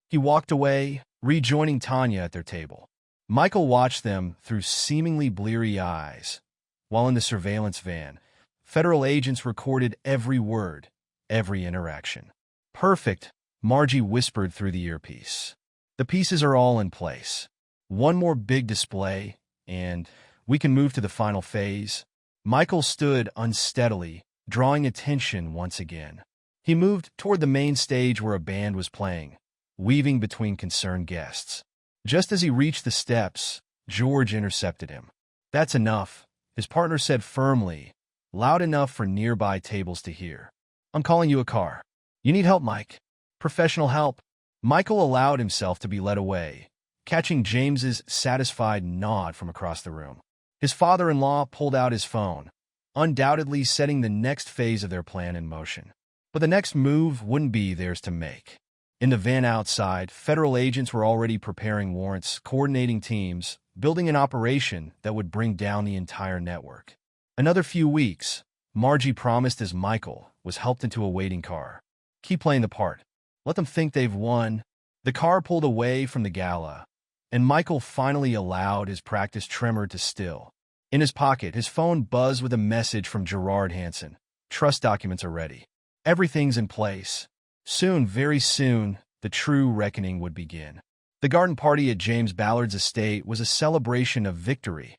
He walked away, rejoining Tanya at their table. Michael watched them through seemingly bleary eyes, while in the surveillance van, federal agents recorded every word, every interaction. Perfect, Margie whispered through the earpiece. The pieces are all in place. One more big display, and we can move to the final phase. Michael stood unsteadily, drawing attention once again. He moved toward the main stage where a band was playing, weaving between concerned guests. Just as he reached the steps, George intercepted him. That's enough, his partner said firmly, loud enough for nearby tables to hear. I'm calling you a car. You need help, Mike. Professional help. Michael allowed himself to be led away, catching James's satisfied nod from across the room. His father-in-law pulled out his phone, undoubtedly setting the next phase of their plan in motion. But the next move wouldn't be theirs to make. In the van outside, federal agents were already preparing warrants, coordinating teams, building an operation that would bring down the entire network. Another few weeks, Margie promised as Michael was helped into a waiting car. Keep playing the part. Let them think they've won. The car pulled away from the gala, and Michael finally allowed his practice tremor to still. In his pocket, his phone buzzed with a message from Gerard Hansen. Trust documents are ready. Everything's in place. Soon, very soon, the true reckoning would begin. The garden party at James Ballard's estate was a celebration of victory,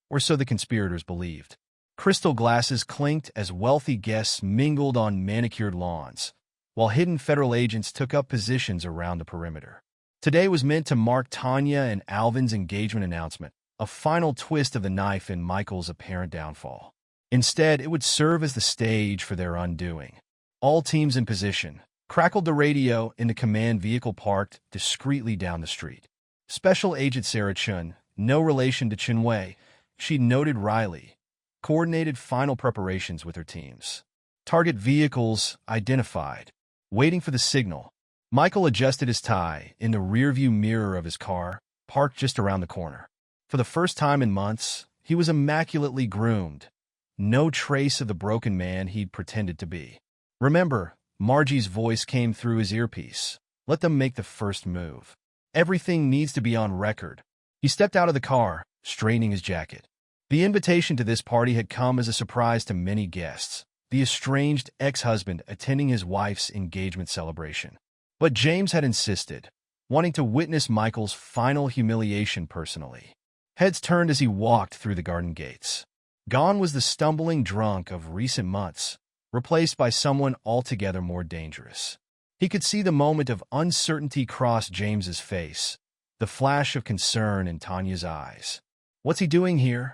or so the conspirators believed. Crystal glasses clinked as wealthy guests mingled on manicured lawns, while hidden federal agents took up positions around the perimeter. Today was meant to mark Tanya and Alvin's engagement announcement, a final twist of the knife in Michael's apparent downfall. Instead, it would serve as the stage for their undoing. All teams in position, crackled the radio in the command vehicle parked discreetly down the street. Special Agent Sarah Chun, no relation to Chun Wei, she noted Riley, coordinated final preparations with her teams. Target vehicles identified. Waiting for the signal, Michael adjusted his tie in the rearview mirror of his car, parked just around the corner. For the first time in months, he was immaculately groomed. No trace of the broken man he'd pretended to be. Remember, Margie's voice came through his earpiece. Let them make the first move. Everything needs to be on record. He stepped out of the car, straightening his jacket. The invitation to this party had come as a surprise to many guests, the estranged ex-husband attending his wife's engagement celebration. But James had insisted, wanting to witness Michael's final humiliation personally. Heads turned as he walked through the garden gates. Gone was the stumbling drunk of recent months, replaced by someone altogether more dangerous. He could see the moment of uncertainty cross James's face, the flash of concern in Tanya's eyes. What's he doing here?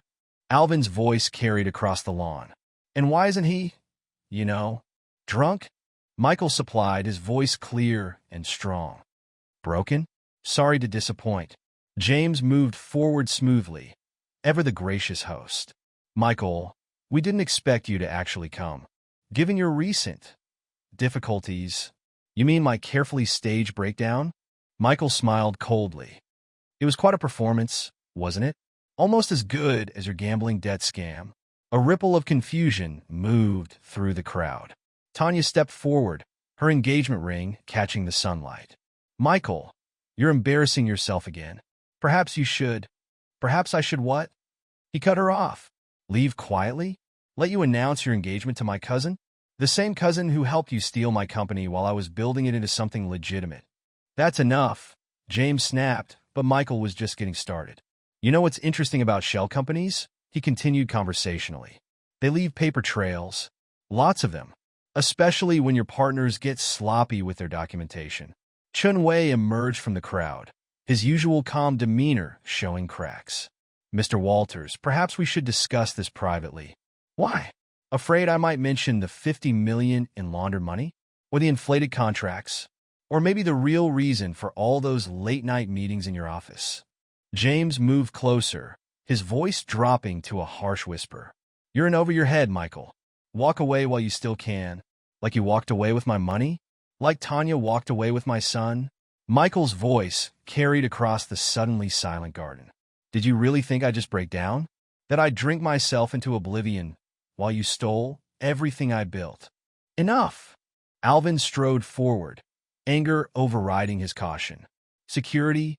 Alvin's voice carried across the lawn. And why isn't he, drunk? Michael supplied, his voice clear and strong. Broken? Sorry to disappoint. James moved forward smoothly, ever the gracious host. Michael, we didn't expect you to actually come. Given your recent difficulties, you mean my carefully staged breakdown? Michael smiled coldly. It was quite a performance, wasn't it? Almost as good as your gambling debt scam. A ripple of confusion moved through the crowd. Tanya stepped forward, her engagement ring catching the sunlight. Michael, you're embarrassing yourself again. Perhaps you should. Perhaps I should what? He cut her off. Leave quietly? Let you announce your engagement to my cousin? The same cousin who helped you steal my company while I was building it into something legitimate. That's enough, James snapped, but Michael was just getting started. You know what's interesting about shell companies? He continued conversationally. They leave paper trails. Lots of them. Especially when your partners get sloppy with their documentation. Chun Wei emerged from the crowd, his usual calm demeanor showing cracks. Mr. Walters, perhaps we should discuss this privately. Why? Afraid I might mention the $50 million in laundered money? Or the inflated contracts? Or maybe the real reason for all those late-night meetings in your office? James moved closer, his voice dropping to a harsh whisper. You're in over your head, Michael. Walk away while you still can. Like you walked away with my money? Like Tanya walked away with my son? Michael's voice carried across the suddenly silent garden. Did you really think I'd just break down? That I'd drink myself into oblivion while you stole everything I built? Enough! Alvin strode forward, anger overriding his caution. Security?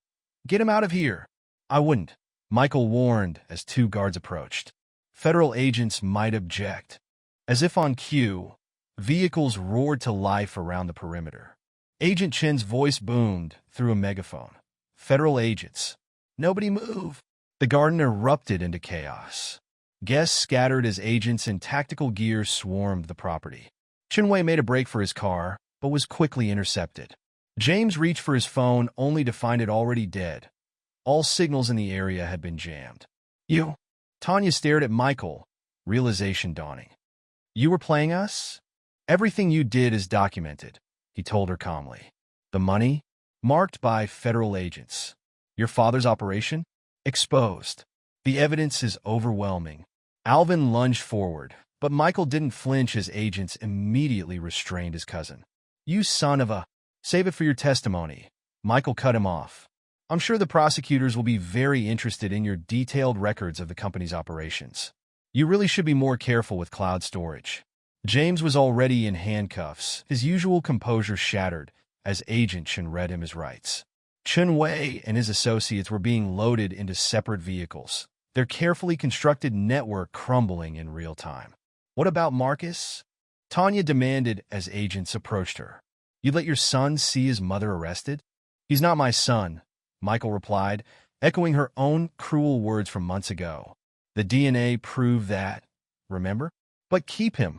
Get him out of here. I wouldn't, Michael warned as two guards approached. Federal agents might object. As if on cue, vehicles roared to life around the perimeter. Agent Chen's voice boomed through a megaphone. Federal agents. Nobody move. The garden erupted into chaos. Guests scattered as agents in tactical gear swarmed the property. Chun Wei made a break for his car, but was quickly intercepted. James reached for his phone only to find it already dead. All signals in the area had been jammed. You? Tanya stared at Michael, realization dawning. You were playing us? Everything you did is documented, he told her calmly. The money? Marked by federal agents. Your father's operation? Exposed. The evidence is overwhelming. Alvin lunged forward, but Michael didn't flinch as agents immediately restrained his cousin. You son of a... Save it for your testimony. Michael cut him off. I'm sure the prosecutors will be very interested in your detailed records of the company's operations. You really should be more careful with cloud storage. James was already in handcuffs, his usual composure shattered as Agent Chen read him his rights. Chen Wei and his associates were being loaded into separate vehicles, their carefully constructed network crumbling in real time. What about Marcus? Tanya demanded as agents approached her. You let your son see his mother arrested? He's not my son, Michael replied, echoing her own cruel words from months ago. The DNA proved that, remember? But keep him.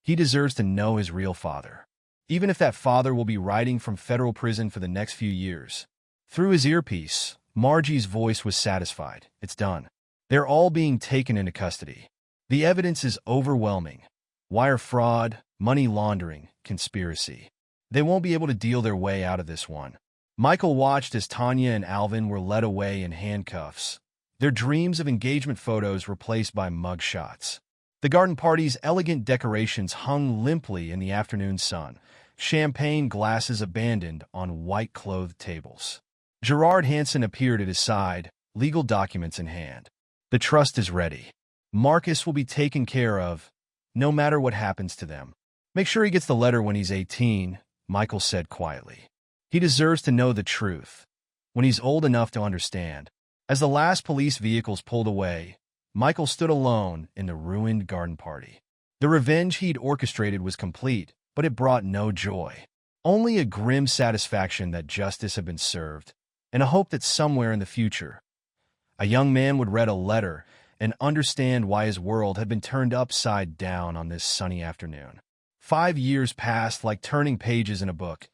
He deserves to know his real father, even if that father will be writing from federal prison for the next few years. Through his earpiece, Margie's voice was satisfied. It's done. They're all being taken into custody. The evidence is overwhelming. Wire fraud, money laundering, conspiracy. They won't be able to deal their way out of this one. Michael watched as Tanya and Alvin were led away in handcuffs, their dreams of engagement photos replaced by mug shots. The garden party's elegant decorations hung limply in the afternoon sun, champagne glasses abandoned on white-clothed tables. Gerard Hansen appeared at his side, legal documents in hand. The trust is ready. Marcus will be taken care of, no matter what happens to them. Make sure he gets the letter when he's 18, Michael said quietly. He deserves to know the truth, when he's old enough to understand. As the last police vehicles pulled away, Michael stood alone in the ruined garden party. The revenge he'd orchestrated was complete, but it brought no joy. Only a grim satisfaction that justice had been served, and a hope that somewhere in the future, a young man would read a letter and understand why his world had been turned upside down on this sunny afternoon. 5 years passed like turning pages in a book,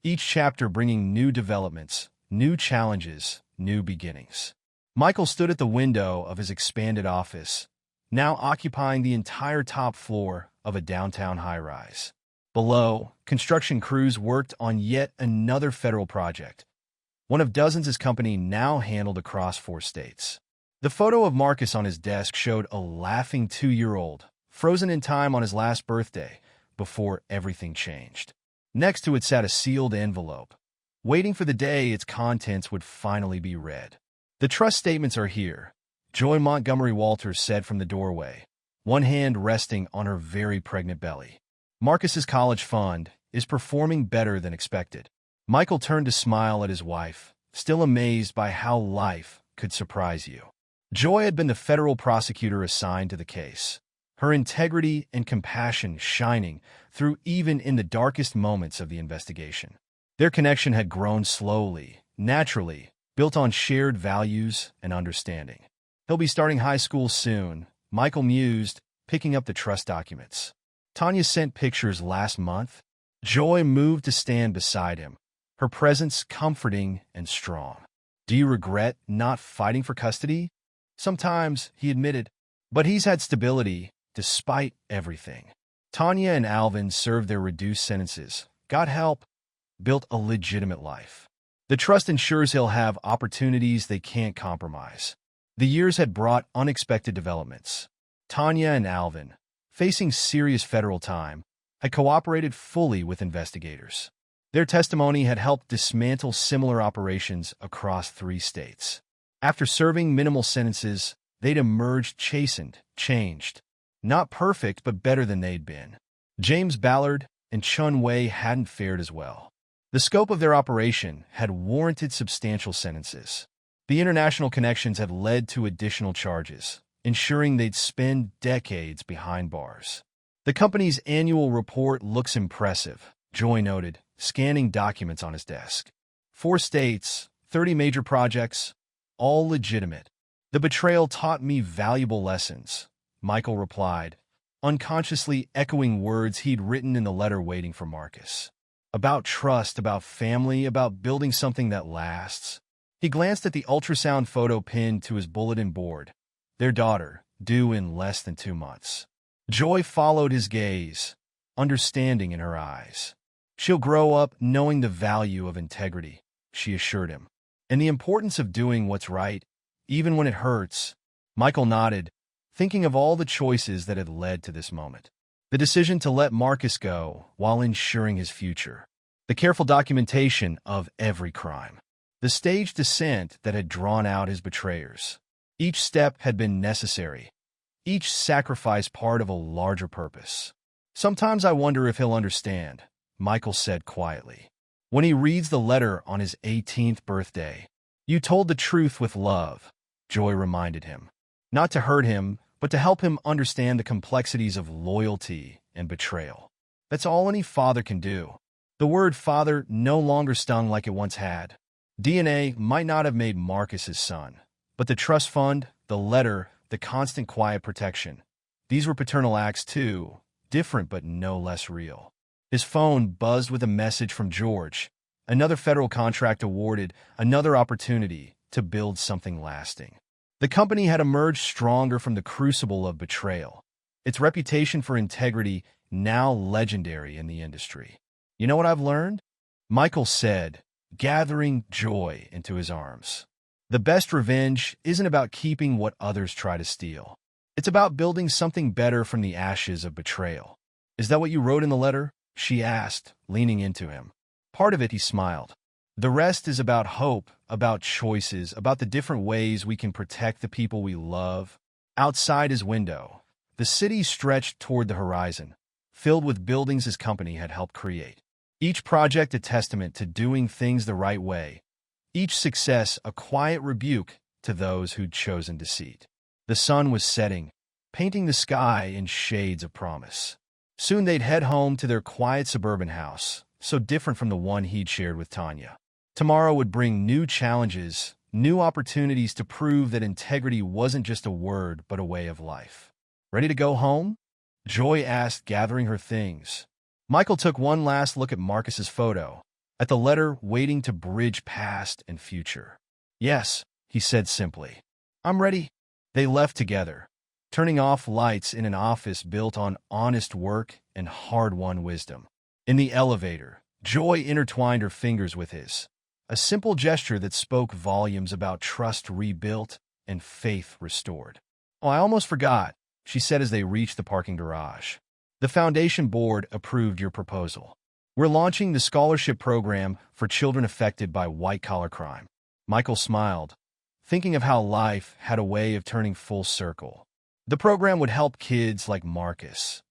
each chapter bringing new developments, new challenges, new beginnings. Michael stood at the window of his expanded office, now occupying the entire top floor of a downtown high-rise. Below, construction crews worked on yet another federal project, one of dozens his company now handled across 4 states. The photo of Marcus on his desk showed a laughing 2-year-old, frozen in time on his last birthday, before everything changed. Next to it sat a sealed envelope, waiting for the day its contents would finally be read. The trust statements are here, Joy Montgomery Walters said from the doorway, one hand resting on her very pregnant belly. Marcus's college fund is performing better than expected. Michael turned to smile at his wife, still amazed by how life could surprise you. Joy had been the federal prosecutor assigned to the case, her integrity and compassion shining through even in the darkest moments of the investigation. Their connection had grown slowly, naturally, built on shared values and understanding. He'll be starting high school soon, Michael mused, picking up the trust documents. Tanya sent pictures last month. Joy moved to stand beside him, her presence comforting and strong. Do you regret not fighting for custody? Sometimes, he admitted, but he's had stability despite everything. Tanya and Alvin served their reduced sentences, got help, built a legitimate life. The trust ensures he'll have opportunities they can't compromise. The years had brought unexpected developments. Tanya and Alvin, facing serious federal time, had cooperated fully with investigators. Their testimony had helped dismantle similar operations across 3 states. After serving minimal sentences, they'd emerged chastened, changed. Not perfect, but better than they'd been. James Ballard and Chun Wei hadn't fared as well. The scope of their operation had warranted substantial sentences. The international connections had led to additional charges, ensuring they'd spend decades behind bars. The company's annual report looks impressive, Joy noted, scanning documents on his desk. 4 states, 30 major projects, all legitimate. The betrayal taught me valuable lessons, Michael replied, unconsciously echoing words he'd written in the letter waiting for Marcus. About trust, about family, about building something that lasts. He glanced at the ultrasound photo pinned to his bulletin board, their daughter, due in less than 2 months. Joy followed his gaze, understanding in her eyes. She'll grow up knowing the value of integrity, she assured him, and the importance of doing what's right, even when it hurts. Michael nodded, thinking of all the choices that had led to this moment. The decision to let Marcus go while ensuring his future. The careful documentation of every crime. The staged descent that had drawn out his betrayers. Each step had been necessary, each sacrifice part of a larger purpose. Sometimes I wonder if he'll understand, Michael said quietly. When he reads the letter on his 18th birthday, "You told the truth with love," Joy reminded him. Not to hurt him, but to help him understand the complexities of loyalty and betrayal. That's all any father can do. The word father no longer stung like it once had. DNA might not have made Marcus his son, but the trust fund, the letter, the constant quiet protection, these were paternal acts too, different but no less real. His phone buzzed with a message from George. Another federal contract awarded, another opportunity to build something lasting. The company had emerged stronger from the crucible of betrayal, its reputation for integrity now legendary in the industry. "You know what I've learned?" Michael said, gathering Joy into his arms. "The best revenge isn't about keeping what others try to steal. It's about building something better from the ashes of betrayal." "Is that what you wrote in the letter?" she asked, leaning into him. "Part of it," he smiled. "The rest is about hope, about choices, about the different ways we can protect the people we love." Outside his window, the city stretched toward the horizon, filled with buildings his company had helped create. Each project a testament to doing things the right way, each success a quiet rebuke to those who'd chosen deceit. The sun was setting, painting the sky in shades of promise. Soon they'd head home to their quiet suburban house, so different from the one he'd shared with Tanya. Tomorrow would bring new challenges, new opportunities to prove that integrity wasn't just a word but a way of life. "Ready to go home?" Joy asked, gathering her things. Michael took one last look at Marcus's photo, at the letter waiting to bridge past and future. "Yes," he said simply. "I'm ready." They left together, turning off lights in an office built on honest work and hard-won wisdom. In the elevator, Joy intertwined her fingers with his, a simple gesture that spoke volumes about trust rebuilt and faith restored. "Oh, I almost forgot," she said as they reached the parking garage. "The foundation board approved your proposal. We're launching the scholarship program for children affected by white-collar crime." Michael smiled, thinking of how life had a way of turning full circle. The program would help kids like Marcus,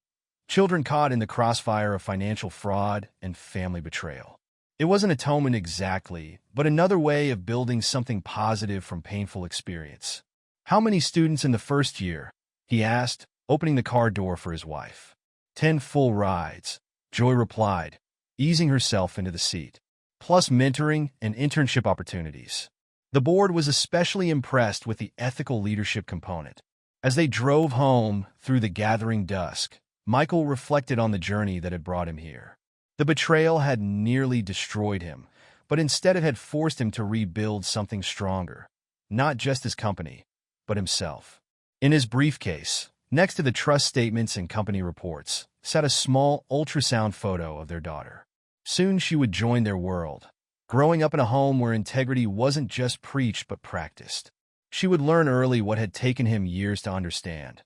children caught in the crossfire of financial fraud and family betrayal. It wasn't atonement exactly, but another way of building something positive from painful experience. "How many students in the first year?" he asked, opening the car door for his wife. 10 full rides," Joy replied, easing herself into the seat, "plus mentoring and internship opportunities." The board was especially impressed with the ethical leadership component. As they drove home through the gathering dusk, Michael reflected on the journey that had brought him here. The betrayal had nearly destroyed him, but instead it had forced him to rebuild something stronger, not just his company, but himself. In his briefcase, next to the trust statements and company reports, sat a small ultrasound photo of their daughter. Soon she would join their world, growing up in a home where integrity wasn't just preached but practiced. She would learn early what had taken him years to understand,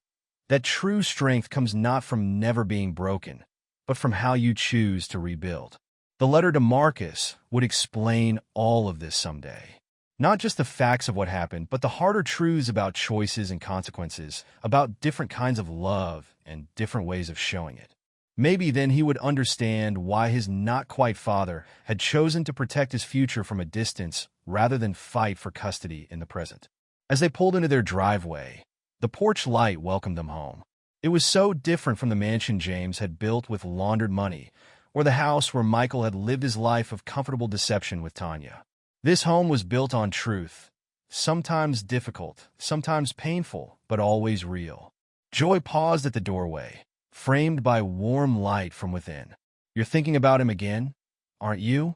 that true strength comes not from never being broken, but from how you choose to rebuild. The letter to Marcus would explain all of this someday. Not just the facts of what happened, but the harder truths about choices and consequences, about different kinds of love and different ways of showing it. Maybe then he would understand why his not-quite-father had chosen to protect his future from a distance rather than fight for custody in the present. As they pulled into their driveway, the porch light welcomed them home. It was so different from the mansion James had built with laundered money, or the house where Michael had lived his life of comfortable deception with Tanya. This home was built on truth, sometimes difficult, sometimes painful, but always real. Joy paused at the doorway, framed by warm light from within. "You're thinking about him again, aren't you?"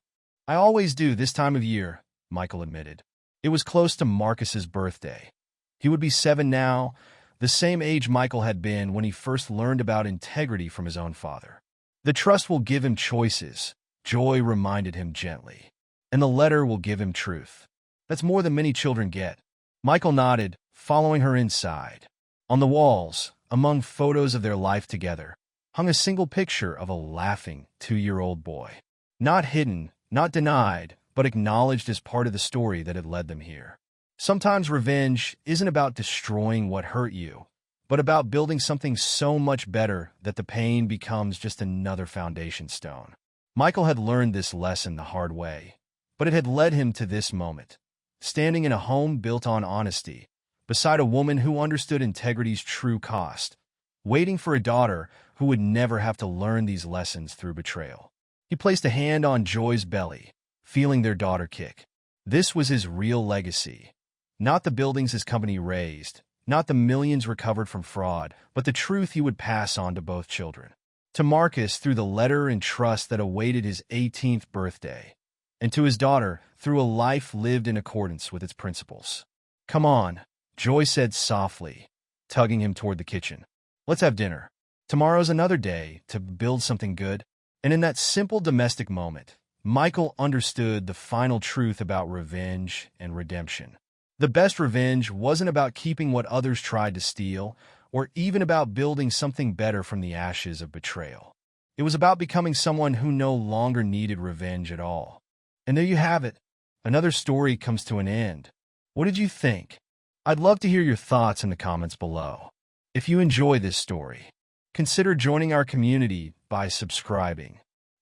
"I always do this time of year," Michael admitted. It was close to Marcus's birthday. He would be 7 now, the same age Michael had been when he first learned about integrity from his own father. "The trust will give him choices," Joy reminded him gently. "And the letter will give him truth. That's more than many children get." Michael nodded, following her inside. On the walls, among photos of their life together, hung a single picture of a laughing 2-year-old boy. Not hidden, not denied, but acknowledged as part of the story that had led them here. Sometimes revenge isn't about destroying what hurt you, but about building something so much better that the pain becomes just another foundation stone. Michael had learned this lesson the hard way, but it had led him to this moment, standing in a home built on honesty, beside a woman who understood integrity's true cost, waiting for a daughter who would never have to learn these lessons through betrayal. He placed a hand on Joy's belly, feeling their daughter kick. This was his real legacy. Not the buildings his company raised, not the millions recovered from fraud, but the truth he would pass on to both children. To Marcus through the letter and trust that awaited his 18th birthday, and to his daughter through a life lived in accordance with its principles. "Come on," Joy said softly, tugging him toward the kitchen. "Let's have dinner. Tomorrow's another day to build something good." And in that simple domestic moment, Michael understood the final truth about revenge and redemption. The best revenge wasn't about keeping what others tried to steal, or even about building something better from the ashes of betrayal. It was about becoming someone who no longer needed revenge at all. And there you have it. Another story comes to an end. What did you think? I'd love to hear your thoughts in the comments below. If you enjoy this story, consider joining our community by subscribing.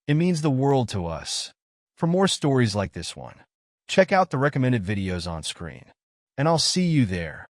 It means the world to us. For more stories like this one, check out the recommended videos on screen. And I'll see you there.